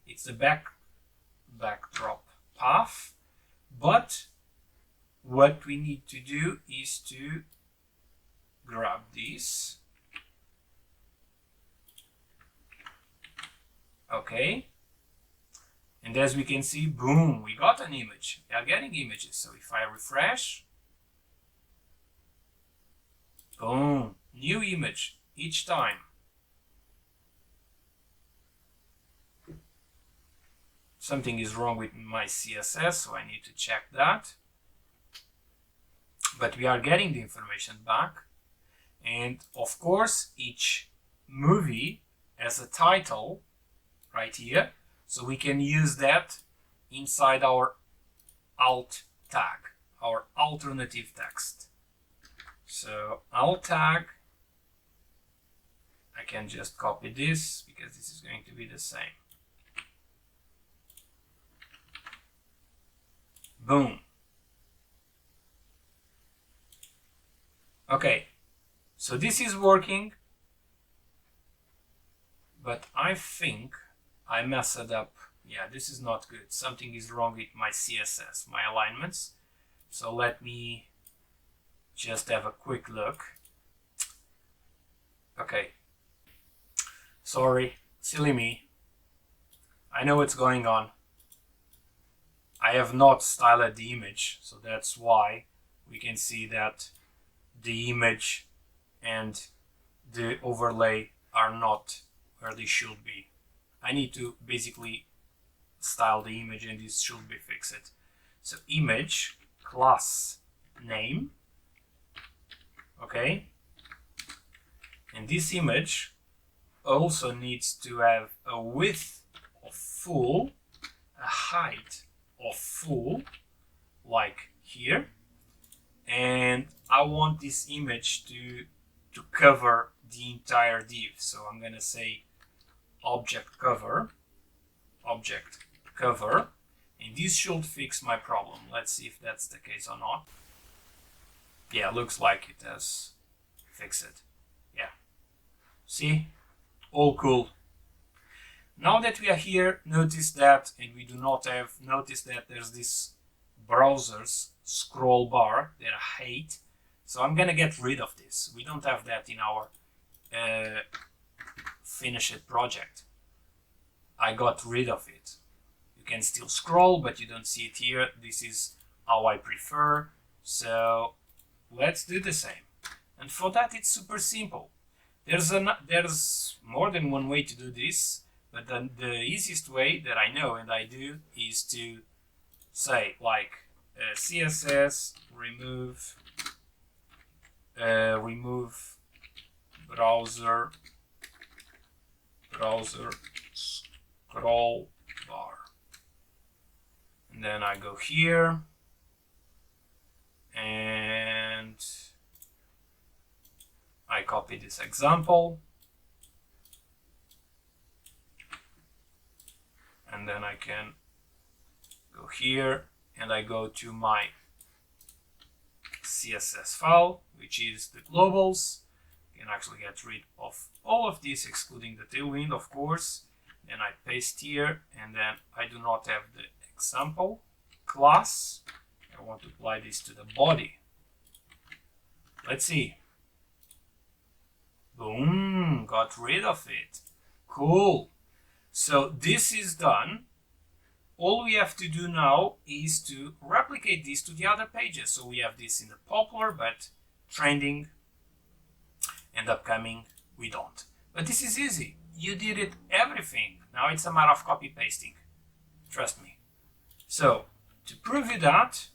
Speaker 1: It's the backdrop path, but what we need to do is to grab this. Okay. And as we can see, boom, we got an image. We are getting images. So if I refresh, boom, new image each time. Something is wrong with my CSS, so I need to check that. But we are getting the information back. And of course, each movie has a title right here. So we can use that inside our alt tag, our alternative text. So alt tag, I can just copy this because this is going to be the same. Boom. Okay, so this is working, but I think I messed it up. Yeah, this is not good. Something is wrong with my CSS, my alignments. So let me just have a quick look. Okay. Sorry, silly me. I know what's going on. I have not styled the image, so that's why we can see that the image and the overlay are not where they should be. I need to basically style the image and this should be fixed. So image class name, okay, and this image also needs to have a width of full, a height of full, like here, and I want this image to cover the entire div. So I'm gonna say object cover, and this should fix my problem. Let's see if that's the case or not. Yeah, looks like it has fixed it. Yeah, see, all cool. Now that we are here, notice that, and we do not have, notice that there's this browser's scroll bar that I hate. So I'm gonna get rid of this. We don't have that in our finished project. I got rid of it. You can still scroll, but you don't see it here. This is how I prefer. So let's do the same. And for that, it's super simple. There's more than one way to do this, but the easiest way that I know and I do is to say like CSS remove browser scroll bar, and then I go here and I copy this example, and then I can go here and I go to my CSS file, which is the globals. You can actually get rid of all of this, excluding the tailwind, of course. Then I paste here, and then I do not have the example class. I want to apply this to the body. Let's see. Boom, got rid of it. Cool. So this is done. All we have to do now is to replicate this to the other pages. So we have this in the popular, but trending and upcoming, we don't. But this is easy. You did it everything. Now it's a matter of copy pasting. Trust me. So to prove you that,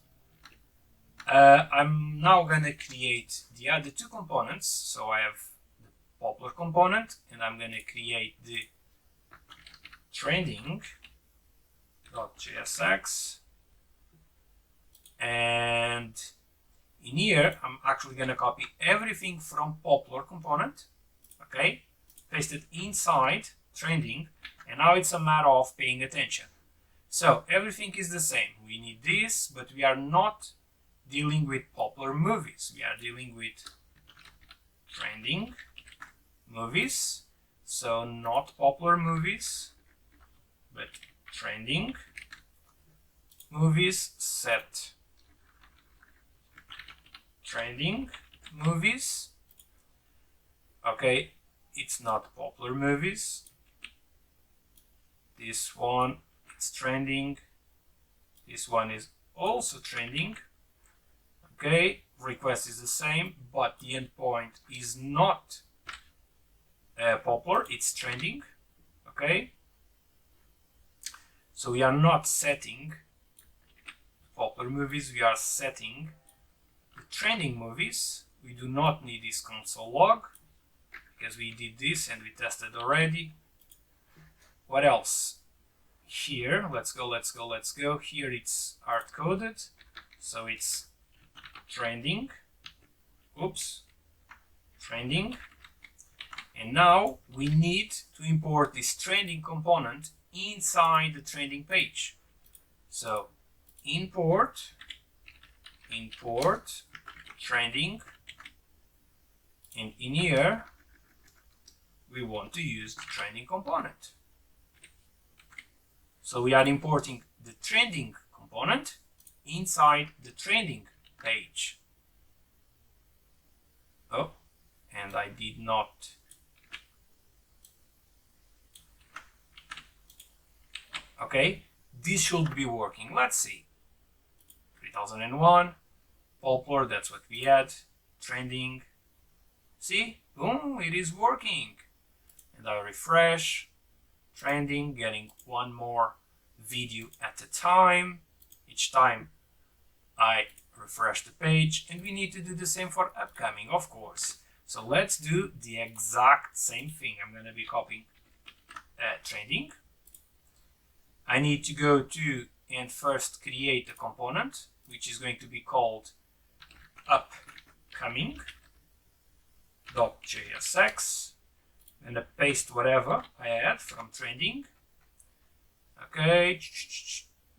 Speaker 1: I'm now going to create the other two components. So I have the popular component, and I'm going to create the trending.jsx, and in here I'm actually going to copy everything from popular component, okay, paste it inside trending, and now it's a matter of paying attention. So everything is the same. We need this, but we are not dealing with popular movies. We are dealing with trending movies, so not popular movies, but trending movies set trending movies. Okay, it's not popular movies. This one is trending. This one is also trending. Okay, request is the same, but the endpoint is not popular, it's trending. Okay, so we are not setting popular movies, we are setting the trending movies. We do not need this console log because we did this and we tested already. What else? Here, let's go. Here it's hard coded, so it's trending. Oops, trending. And now we need to import this trending component inside the trending page. So import trending, and in here we want to use the trending component. So we are importing the trending component inside the trending page. Oh, and I did not. Okay, this should be working. Let's see. 3001, popular, that's what we had. Trending. See? Boom, it is working. And I refresh. Trending, getting one more video at a time. Each time I refresh the page, and we need to do the same for upcoming, of course. So let's do the exact same thing. I'm going to be copying trending. I need to go to and first create a component, which is going to be called upcoming.jsx, and I paste whatever I had from trending. Okay,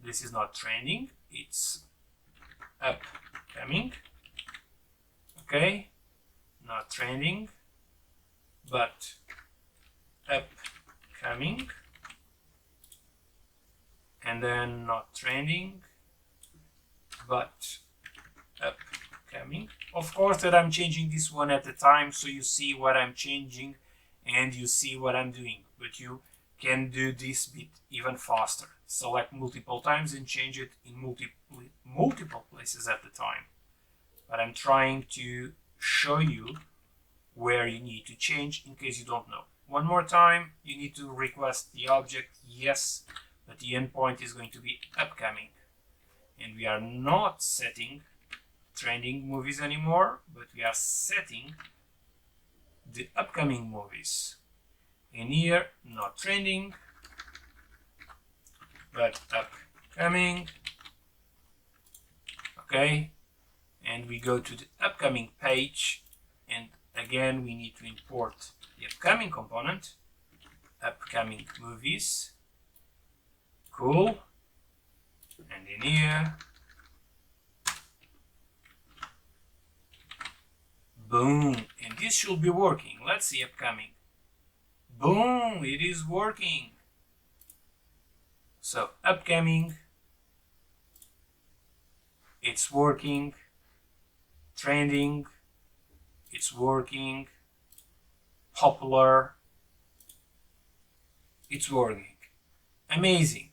Speaker 1: this is not trending, it's upcoming. Okay, not trending, but upcoming. And then not trending, but upcoming. Of course that I'm changing this one at a time, so you see what I'm changing and you see what I'm doing. But you can do this bit even faster. Select multiple times and change it in multiple places at the time. But I'm trying to show you where you need to change in case you don't know. One more time, you need to request the object, yes, but the endpoint is going to be upcoming. And we are not setting trending movies anymore, but we are setting the upcoming movies. And here, not trending, but upcoming. Okay, and we go to the upcoming page, and again we need to import the upcoming component, upcoming movies. Cool. And in here, boom, and this should be working. Let's see upcoming. Boom, it is working. So upcoming, it's working. Trending, it's working. Popular, it's working. Amazing.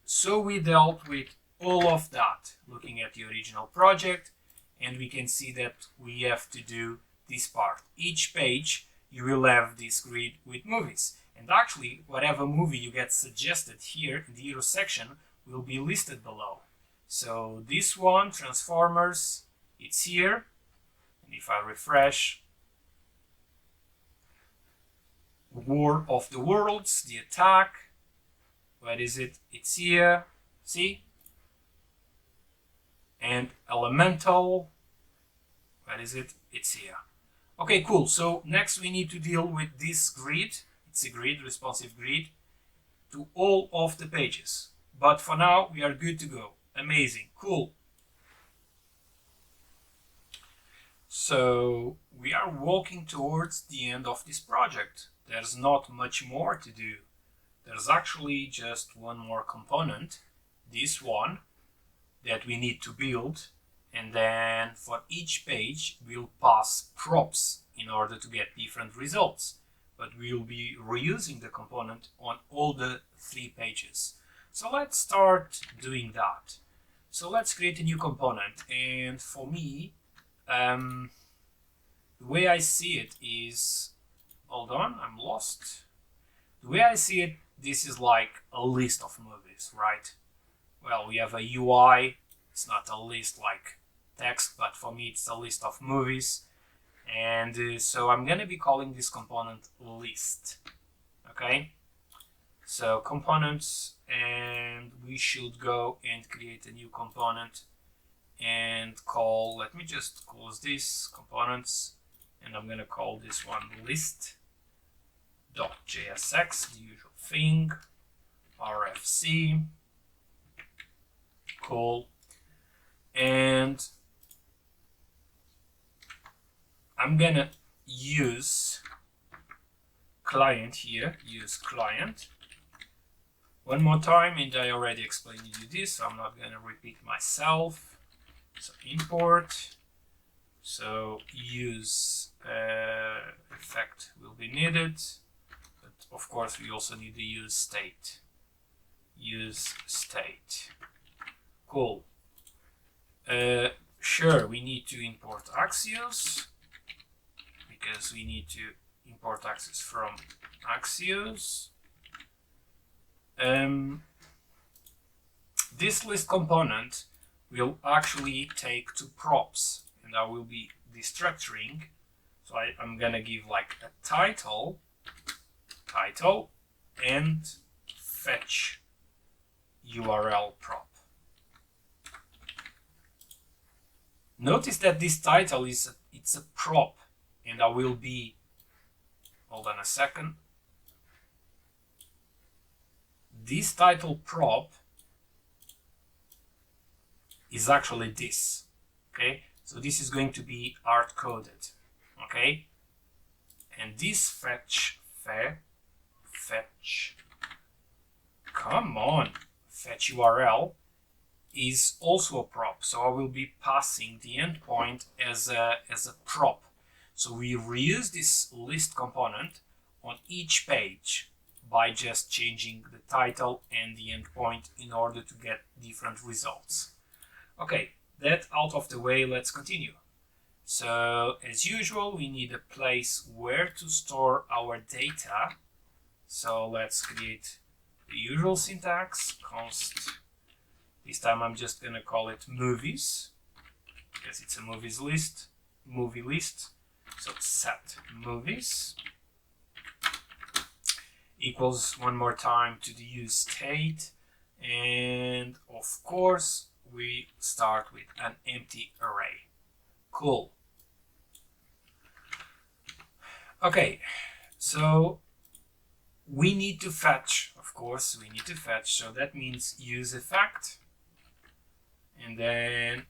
Speaker 1: So we dealt with all of that looking at the original project, and we can see that we have to do this part. Each page you will have this grid with movies, and actually whatever movie you get suggested here in the hero section will be listed below. So this one, Transformers, it's here, and if I refresh, War of the Worlds, the attack, what is it? It's here, see? And Elemental, what is it? It's here. Okay, cool. So next we need to deal with this grid. It's a grid, responsive grid, to all of the pages. But for now, we are good to go. Amazing, cool. So we are walking towards the end of this project. There's not much more to do. There's actually just one more component, this one, that we need to build, and then for each page we'll pass props in order to get different results, but we'll be reusing the component on all the 3 pages. So let's start doing that. So let's create a new component, and for me the way I see it is, hold on, I'm lost. The way I see it, this is like a list of movies, right? Well, we have a UI, it's not a list like text, but for me it's a list of movies. And so I'm going to be calling this component list. Okay, so components, and we should go and create a new component and call, let me just close this, components, and I'm going to call this one list.jsx, the usual thing, rfc, cool, and I'm gonna use client here, use client. One more time, and I already explained you this, so I'm not gonna repeat myself. So import, so use effect will be needed, but of course we also need the use state. Use state. Cool. Sure, we need to import Axios, because we need to import Axios from Axios. This list component will actually take 2 props, and I will be destructuring. So I'm gonna give like a title, and fetch URL prop. Notice that this title it's a prop, and I will be, hold on a second, this title prop is actually this, okay? So this is going to be hard coded, okay? And this fetch URL is also a prop, so I will be passing the endpoint as a prop. So we reuse this list component on each page by just changing the title and the endpoint in order to get different results. Okay, that out of the way, let's continue. So as usual, we need a place where to store our data. So let's create the usual syntax, const. This time I'm just gonna call it movies, because it's a movie list. So set movies equals, one more time, to the useState, and of course we start with an empty array. Cool. Okay, so we need to fetch, of course, so that means useEffect, and then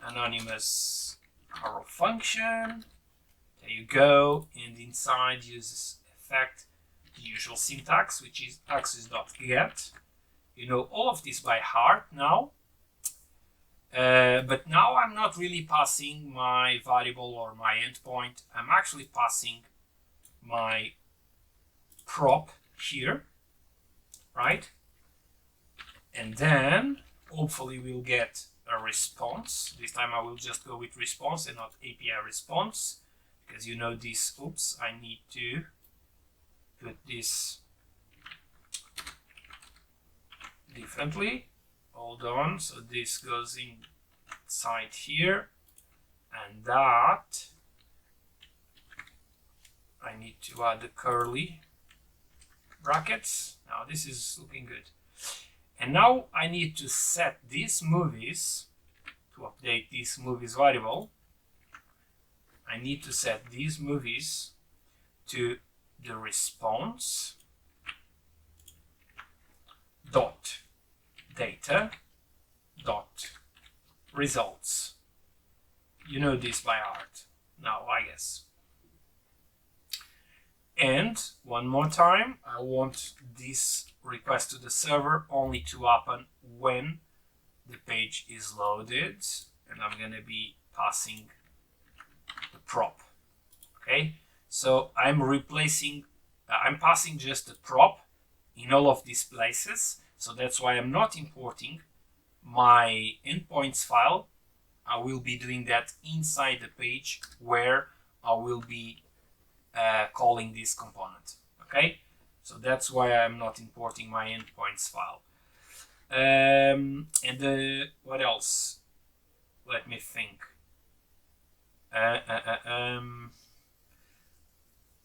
Speaker 1: anonymous arrow function, there you go, and inside useEffect, the usual syntax, which is Axios.get. You know all of this by heart now, but now I'm not really passing my variable or my endpoint. I'm actually passing my prop here, right? And then hopefully we'll get a response. This time I will just go with response and not API response, because you know this, oops, I need to put this differently. Hold on, so this goes inside here, and that I need to add the curly brackets. Now this is looking good. And now I need to set these movies, to update this movies variable, I need to set these movies to the response dot data dot results. You know this by heart now, I guess. And one more time, I want this request to the server only to happen when the page is loaded, and I'm gonna be passing the prop. Okay, so I'm passing just the prop in all of these places. So that's why I'm not importing my endpoints file. I will be doing that inside the page where I will be calling this component. Okay, so that's why I'm not importing my endpoints file. What else? Let me think.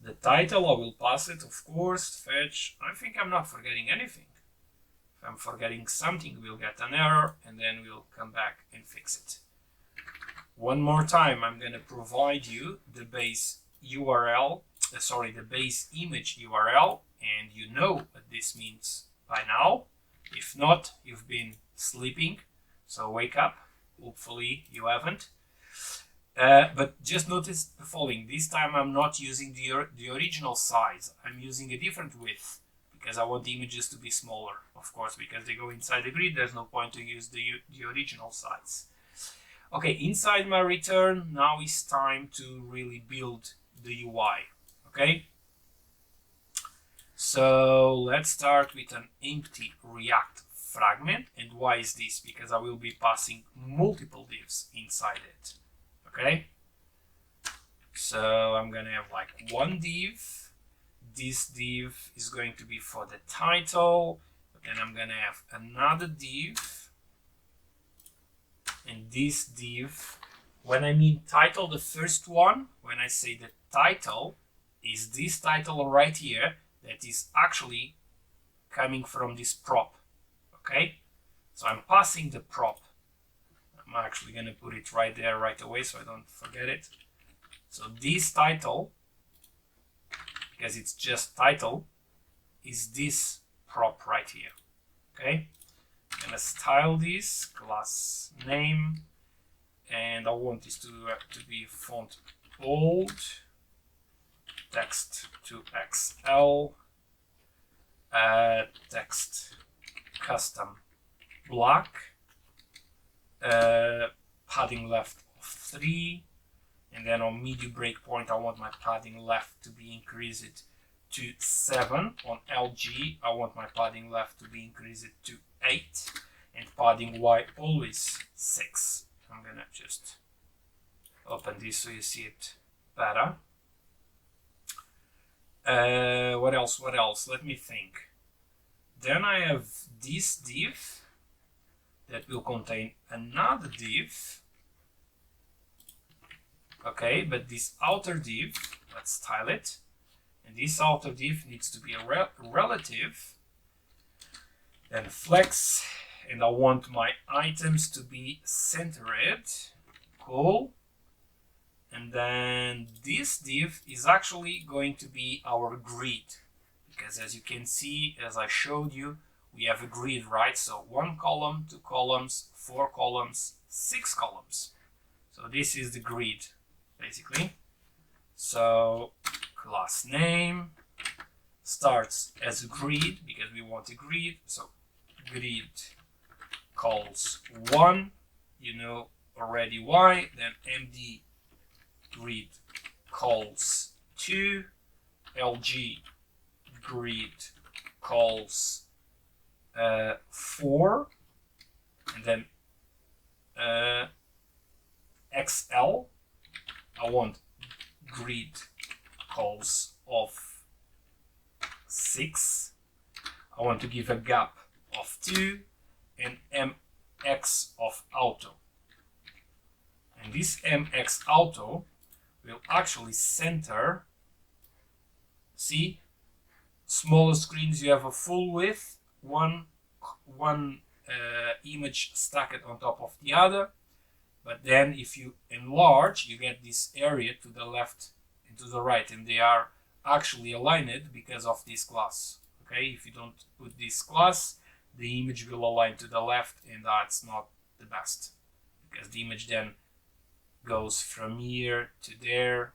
Speaker 1: The title, I will pass it, of course. Fetch. I think I'm not forgetting anything. If I'm forgetting something, we'll get an error, and then we'll come back and fix it. One more time, I'm going to provide you the base URL, the base image URL, and you know what this means by now. If not, you've been sleeping, so wake up. Hopefully you haven't. But just notice the following. This time I'm not using the original size. I'm using a different width because I want the images to be smaller. Of course, because they go inside the grid, there's no point to use the original size. Okay, inside my return, now it's time to really build the UI. Okay, so let's start with an empty React fragment. And why is this? Because I will be passing multiple divs inside it. Okay, so I'm gonna have like one div. This div is going to be for the title, but then I'm gonna have another div, and this div, when I mean title, the first one, when I say the title, is this title right here that is actually coming from this prop. Okay, so I'm passing the prop. I'm actually going to put it right there right away so I don't forget it. So this title, because it's just title, is this prop right here. Okay, I'm going to style this class name, and I want this to be font bold, text to XL, text custom black, padding left of 3, and then on media breakpoint I want my padding left to be increased to 7. On LG I want my padding left to be increased to 8, and padding Y always 6. I'm gonna just open this so you see it better. What else? Let me think. Then I have this div that will contain another div. Okay, but this outer div, let's style it. And this outer div needs to be a relative. Then flex, and I want my items to be centered. Cool. And then this div is actually going to be our grid. Because as you can see, as I showed you, we have a grid, right? So 1 column, 2 columns, 4 columns, 6 columns. So this is the grid, basically. So class name starts as a grid because we want a grid. So grid calls 1, you know already why. Then md grid calls 2, lg grid calls 4, and then XL, I want grid calls of 6. I want to give a gap of 2 and mx of auto. And this mx auto will actually center. See, smaller screens you have a full width, one image stacked on top of the other, but then if you enlarge you get this area to the left and to the right, and they are actually aligned because of this class. Okay, if you don't put this class, the image will align to the left, and that's not the best because the image then goes from here to there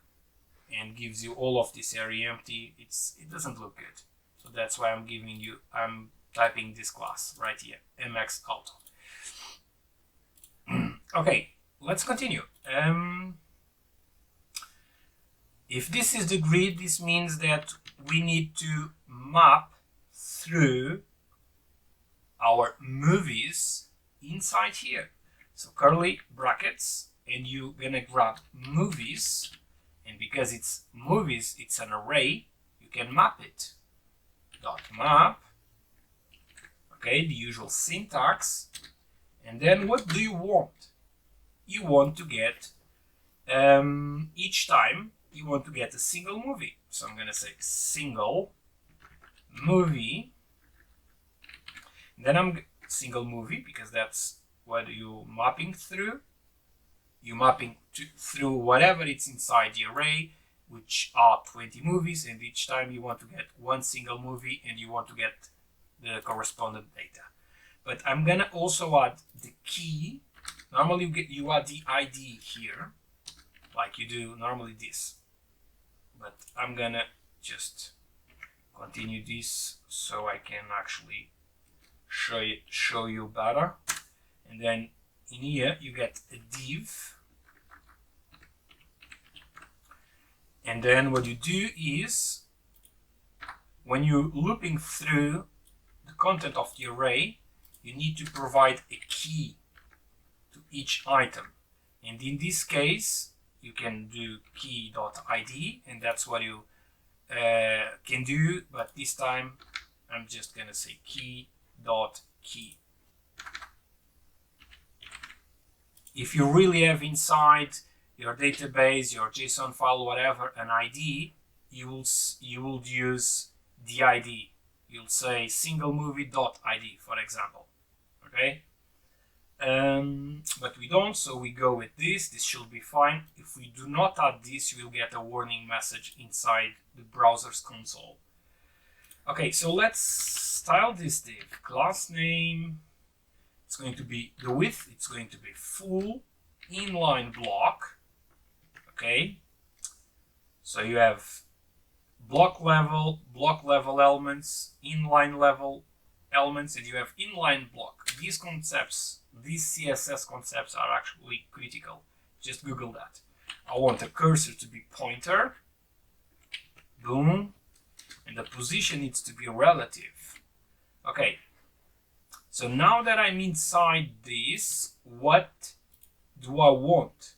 Speaker 1: and gives you all of this area empty. It doesn't look good. So that's why I'm typing this class right here, mx auto. Okay, let's continue. If this is the grid, this means that we need to map through our movies inside here. So curly brackets, and you're gonna grab movies, and because it's movies, it's an array, you can map it. Dot map, okay, the usual syntax, and then what do you want? You want to get, each time, you want to get a single movie. So I'm gonna say single movie, and then I'm single movie because that's what you're mapping through. You're mapping through whatever it's inside the array, which are 20 movies, and each time you want to get one single movie and you want to get the correspondent data. But I'm gonna also add the key. Normally you add the ID here, like you do normally this. But I'm gonna just continue this so I can actually show you better. And then in here you get a div, and then what you do is when you're looping through the content of the array, you need to provide a key to each item, and in this case you can do key.id, and that's what you can do, but this time I'm just gonna say key.key. If you really have inside your database, your JSON file, whatever, an ID, you will use the ID. You'll say single movie.id, for example. Okay? But we don't, so we go with this. This should be fine. If we do not add this, you will get a warning message inside the browser's console. Okay, so let's style this div. Class name, it's going to be the width, it's going to be full inline block. Okay, so you have block level elements, inline level elements, and you have inline block. These concepts, these CSS concepts are actually critical. Just Google that. I want a cursor to be pointer. Boom. And the position needs to be relative. Okay. So now that I'm inside this, what do I want?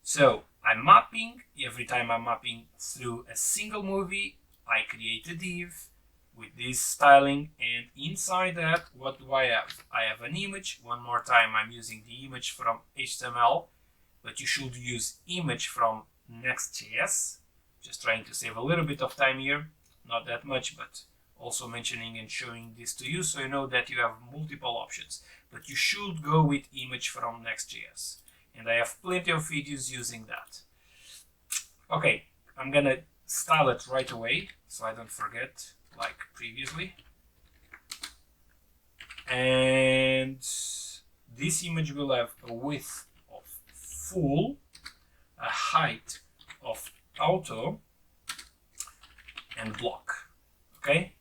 Speaker 1: So I'm mapping. Every time I'm mapping through a single movie, I create a div with this styling, and inside that, what do I have? I have an image. One more time, I'm using the image from HTML, but you should use image from nextjs. Just trying to save a little bit of time here, not that much, but also mentioning and showing this to you so you know that you have multiple options. But you should go with image from nextjs, and I have plenty of videos using that. Okay, I'm gonna style it right away so I don't forget like previously. And this image will have a width of full, a height of auto, and block. Okay,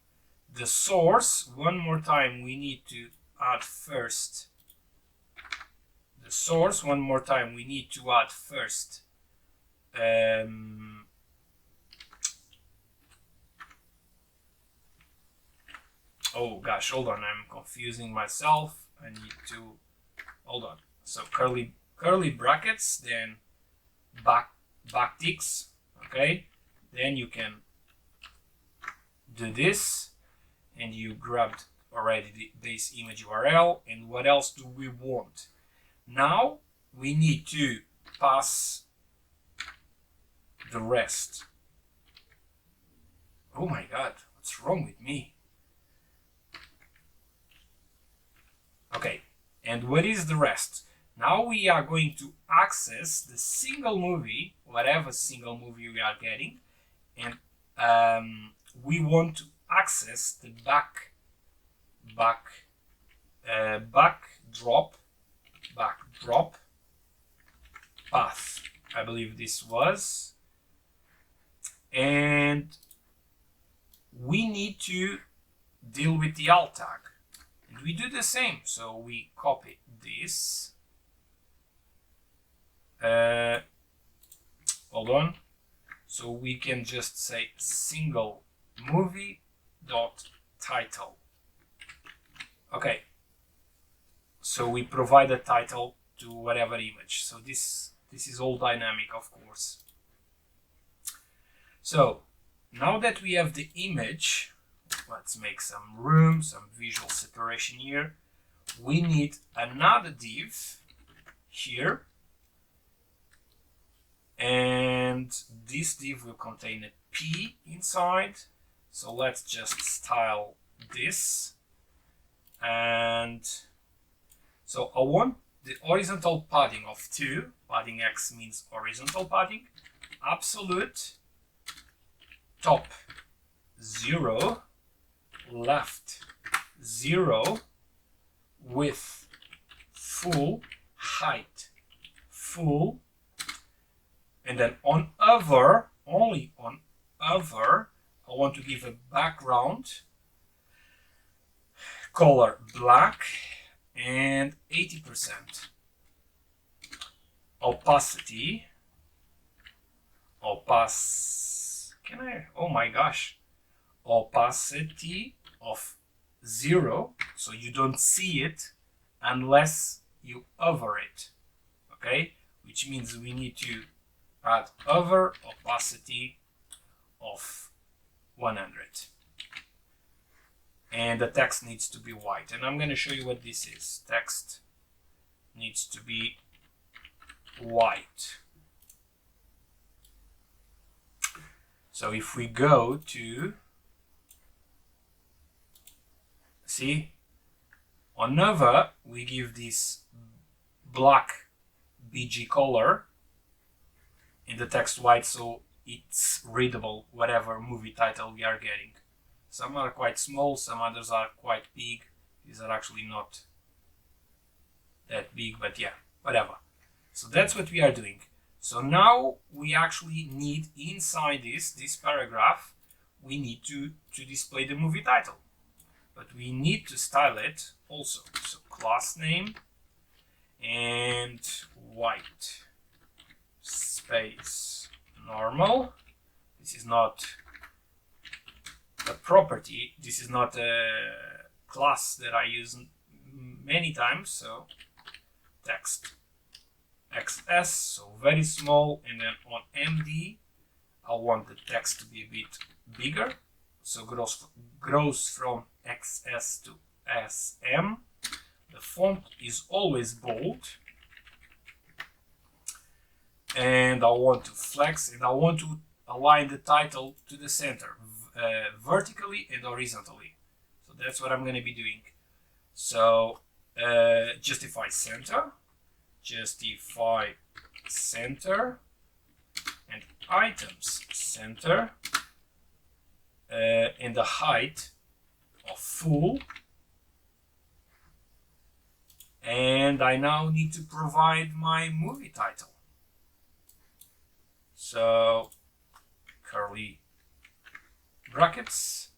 Speaker 1: the source, one more time, we need to add first. The source, one more time, we need to add first. Oh gosh, hold on, I'm confusing myself. I need to, hold on. So curly brackets, then backticks, okay? Then you can do this, and you grabbed already this image URL, and what else do we want? Now we need to pass the rest. Oh my god, what's wrong with me? Okay, and what is the rest? Now we are going to access the single movie, whatever single movie we are getting, and we want to access the backdrop path. I believe this was, and we need to deal with the alt tag. And we do the same, so we copy this, hold on. So we can just say single movie dot title. Okay. So we provide a title to whatever image. So this is all dynamic, of course. So now that we have the image, let's make some room, some visual separation here. We need another div here, and this div will contain a P inside. So let's just style this, and so I want the horizontal padding of 2. Padding X means horizontal padding. Absolute, top 0, left 0, width full, height full, and then on other, only on other, I want to give a background color black and 80%. Opacity, oh my gosh, opacity of 0, so you don't see it unless you hover it, okay? Which means we need to add hover opacity of 100. And the text needs to be white, and I'm going to show you what this is. Text needs to be white. So if we go to, see, on Nova we give this black BG color in the text white, so it's readable whatever movie title we are getting. Some are quite small, some others are quite big. These are actually not that big, but yeah, whatever. So that's what we are doing. So now we actually need inside this paragraph, we need to display the movie title. But we need to style it also. So class name and white space normal. This is not a property, this is not a class that I use many times. So text XS, so very small, and then on MD I want the text to be a bit bigger, so grows from XS to SM. The font is always bold, and I want to flex, and I want to align the title to the center, vertically and horizontally. So that's what I'm going to be doing. So justify center, and items center, and the height of full. And I now need to provide my movie title. So curly brackets,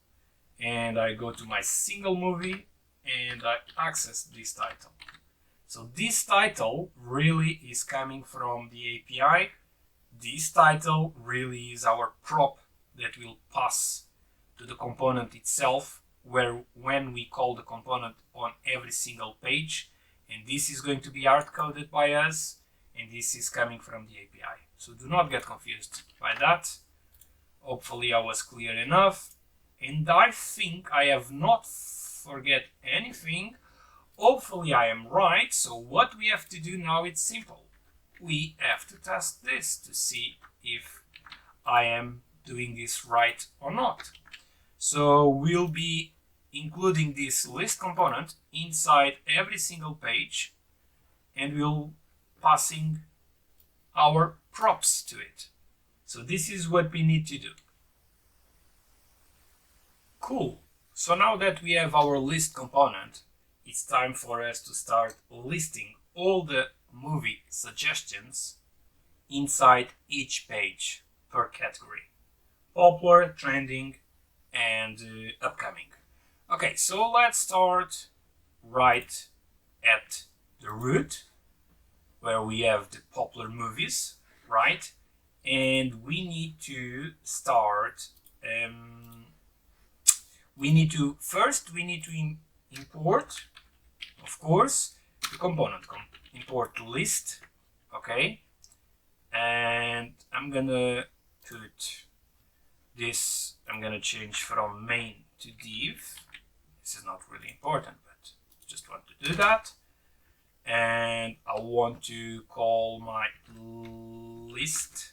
Speaker 1: and I go to my single movie and I access this title. So this title really is coming from the API. This title really is our prop that will pass to the component itself, where when we call the component on every single page, and this is going to be hard-coded by us, and this is coming from the API. So do not get confused by that. Hopefully I was clear enough, and I think I have not forget anything. Hopefully I am right. So what we have to do now, it's simple. We have to test this to see if I am doing this right or not. So we'll be including this list component inside every single page, and we'll passing our props to it. So this is what we need to do. Cool. So now that we have our list component, it's time for us to start listing all the movie suggestions inside each page per category: popular, trending, and upcoming. Okay, so let's start right at the root. where we have the popular movies, right? And we need to start. We need to import, of course, the component. Import list, okay? And I'm gonna put this. I'm gonna change from main to div. This is not really important, but just want to do that. And I want to call my list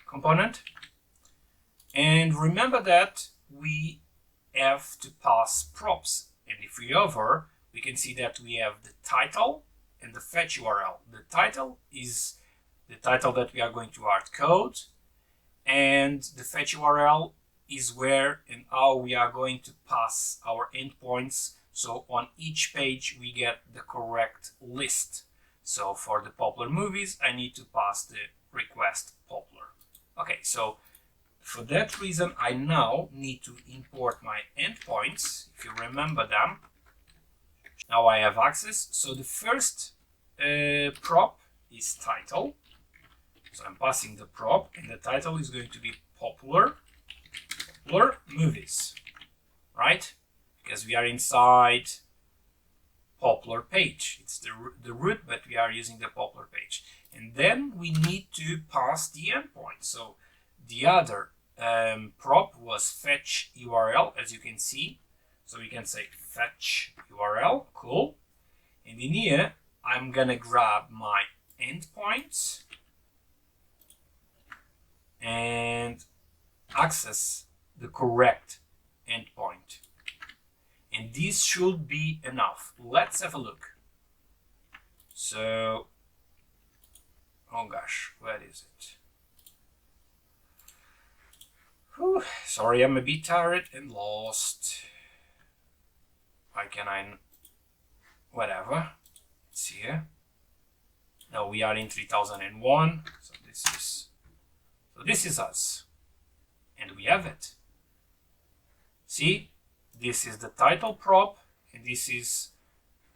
Speaker 1: component. And remember that we have to pass props. And if we hover, we can see that we have the title and the fetch URL. The title is the title that we are going to hard code, and the fetch URL is where and how we are going to pass our endpoints. So on each page we get the correct list. So for the popular movies, I need to pass the request popular. Okay, so for that reason, I now need to import my endpoints, if you remember them. Now I have access. So the first prop is title. So I'm passing the prop, and the title is going to be popular movies, right? Because we are inside popular page. It's the root, but we are using the popular page. And then we need to pass the endpoint. So the other prop was fetch URL, as you can see. So we can say fetch URL, cool. And in here, I'm gonna grab my endpoints and access the correct endpoint. And this should be enough. Let's have a look. So, oh gosh, where is it? Whew, sorry, I'm a bit tired and lost. Why can I? Whatever. It's here. Now we are in 3001. So this is us, and we have it. See, this is the title prop, and this is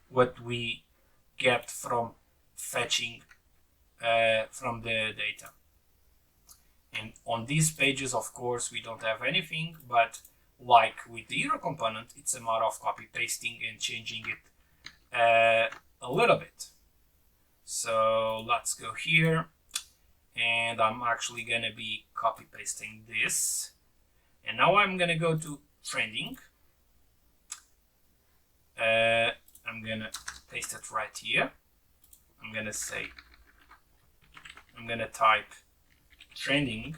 Speaker 1: what we get from fetching from the data. And on these pages, of course, we don't have anything, but like with the hero component, it's a matter of copy pasting and changing it a little bit. So let's go here, and I'm actually gonna be copy pasting this. And now I'm gonna go to trending. I'm gonna paste it right here. I'm gonna type trending,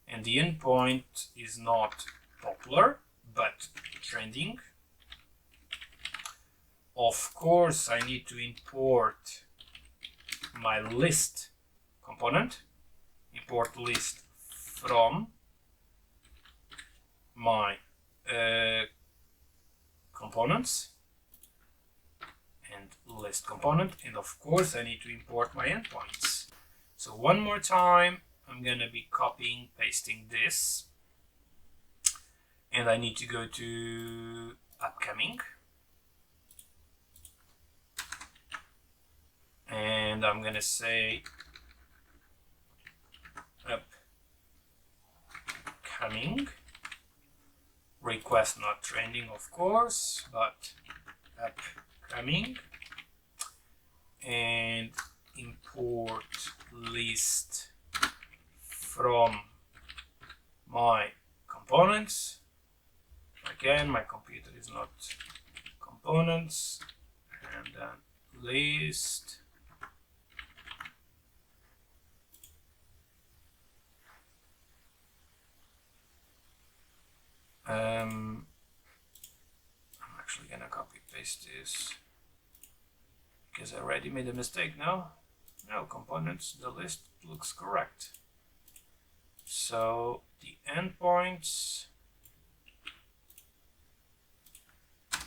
Speaker 1: and the endpoint is not popular but trending. Of course, I need to import my list component. Import list from my components and list component, and of course I need to import my endpoints. So one more time, I'm gonna be copying, pasting this, and I need to go to upcoming, and I'm gonna say upcoming, request not trending, of course, but upcoming, and import list from my components. Again, my computer is not components, and then list. I'm actually gonna copy paste this because I already made a mistake now. No, components, the list looks correct. So the endpoints, oh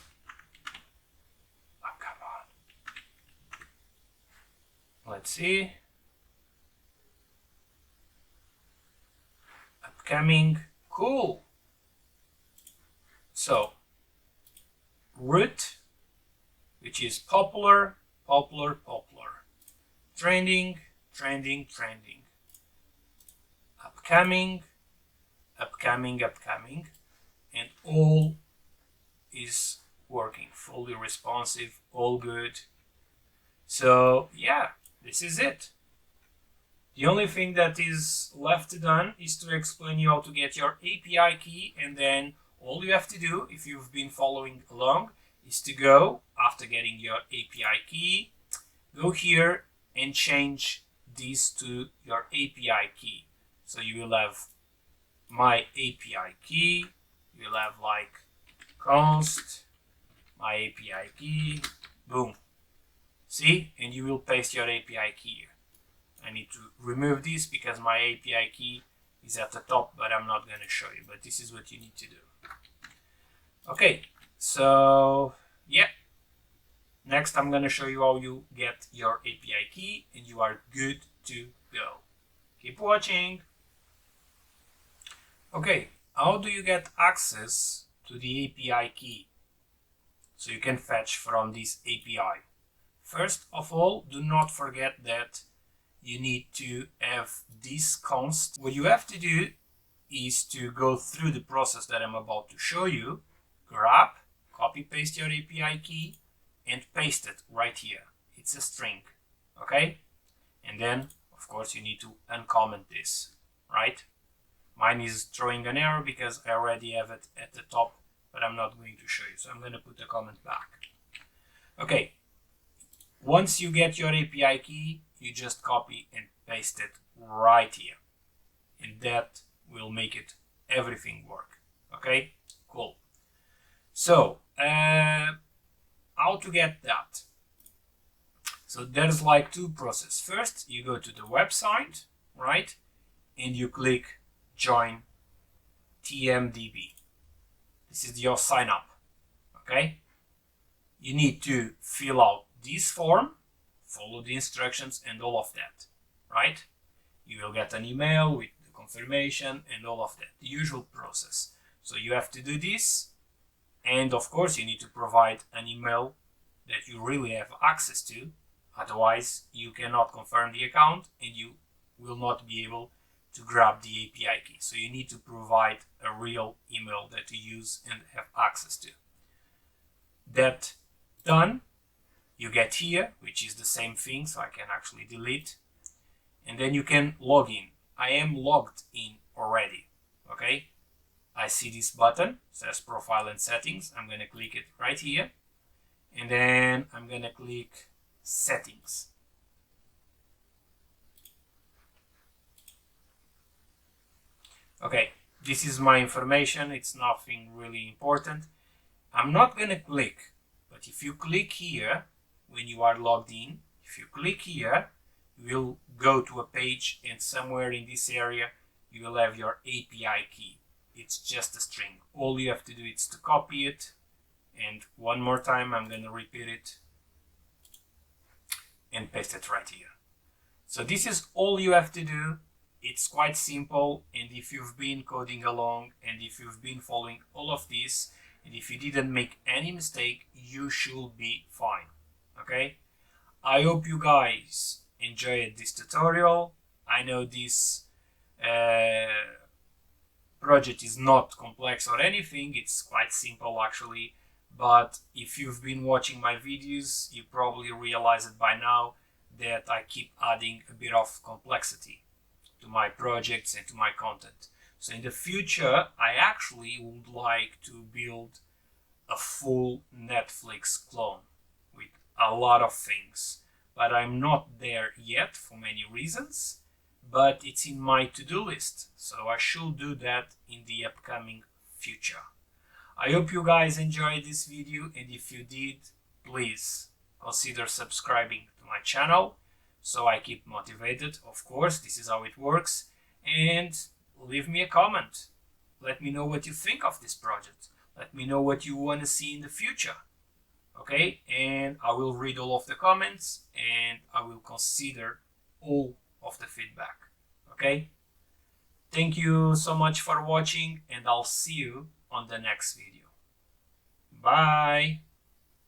Speaker 1: come on. Let's see. Upcoming, cool. So root, which is popular, popular, popular, trending, trending, trending, upcoming, upcoming, upcoming, and all is working, fully responsive, all good. So yeah, this is it. The only thing that is left done is to explain you how to get your API key, and then all you have to do, if you've been following along, is to go, after getting your API key, go here and change this to your API key. So you will have my API key, you will have like const my API key, boom. See? And you will paste your API key here. I need to remove this because my API key is at the top, but I'm not going to show you. But this is what you need to do. Okay, so yeah. Next, I'm going to show you how you get your API key, and you are good to go. Keep watching. Okay, how do you get access to the API key? So you can fetch from this API. First of all, do not forget that you need to have this const. What you have to do is to go through the process that I'm about to show you. Grab, copy paste your API key, and paste it right here. It's a string, okay? And then, of course, you need to uncomment this, right? Mine is throwing an error because I already have it at the top, but I'm not going to show you, so I'm going to put the comment back. Okay, once you get your API key, you just copy and paste it right here, and that will make it everything work. Okay, cool. So how to get that? So there's like two processes. First, you go to the website, right, and you click join TMDB. This is your sign up. Okay, you need to fill out this form, follow the instructions and all of that, right? You will get an email with the confirmation and all of that, the usual process. So you have to do this, and of course you need to provide an email that you really have access to, otherwise you cannot confirm the account and you will not be able to grab the API key. So you need to provide a real email that you use and have access to. That done, you get here, which is the same thing, so I can actually delete, and then you can log in. I am logged in already, okay? I see this button, says profile and settings. I'm going to click it right here, and then I'm going to click settings. Okay, this is my information. It's nothing really important. I'm not going to click, but if you click here, when you are logged in, if you click here, you will go to a page, and somewhere in this area, you will have your API key. It's just a string. All you have to do is to copy it, and one more time, I'm going to repeat it and paste it right here. So this is all you have to do. It's quite simple, and if you've been coding along, and if you've been following all of this, and if you didn't make any mistake, you should be fine. Okay, I hope you guys enjoyed this tutorial. I know this project is not complex or anything, it's quite simple actually, but if you've been watching my videos, you probably realize it by now that I keep adding a bit of complexity to my projects and to my content. So in the future, I actually would like to build a full Netflix clone with a lot of things, but I'm not there yet for many reasons, but it's in my to-do list, so I should do that in the upcoming future. I hope you guys enjoyed this video, and if you did, please consider subscribing to my channel so I keep motivated. Of course, this is how it works, and leave me a comment. Let me know what you think of this project. Let me know what you want to see in the future. Okay, and I will read all of the comments, and I will consider all of the feedback. Okay, thank you so much for watching, and I'll see you on the next video. Bye.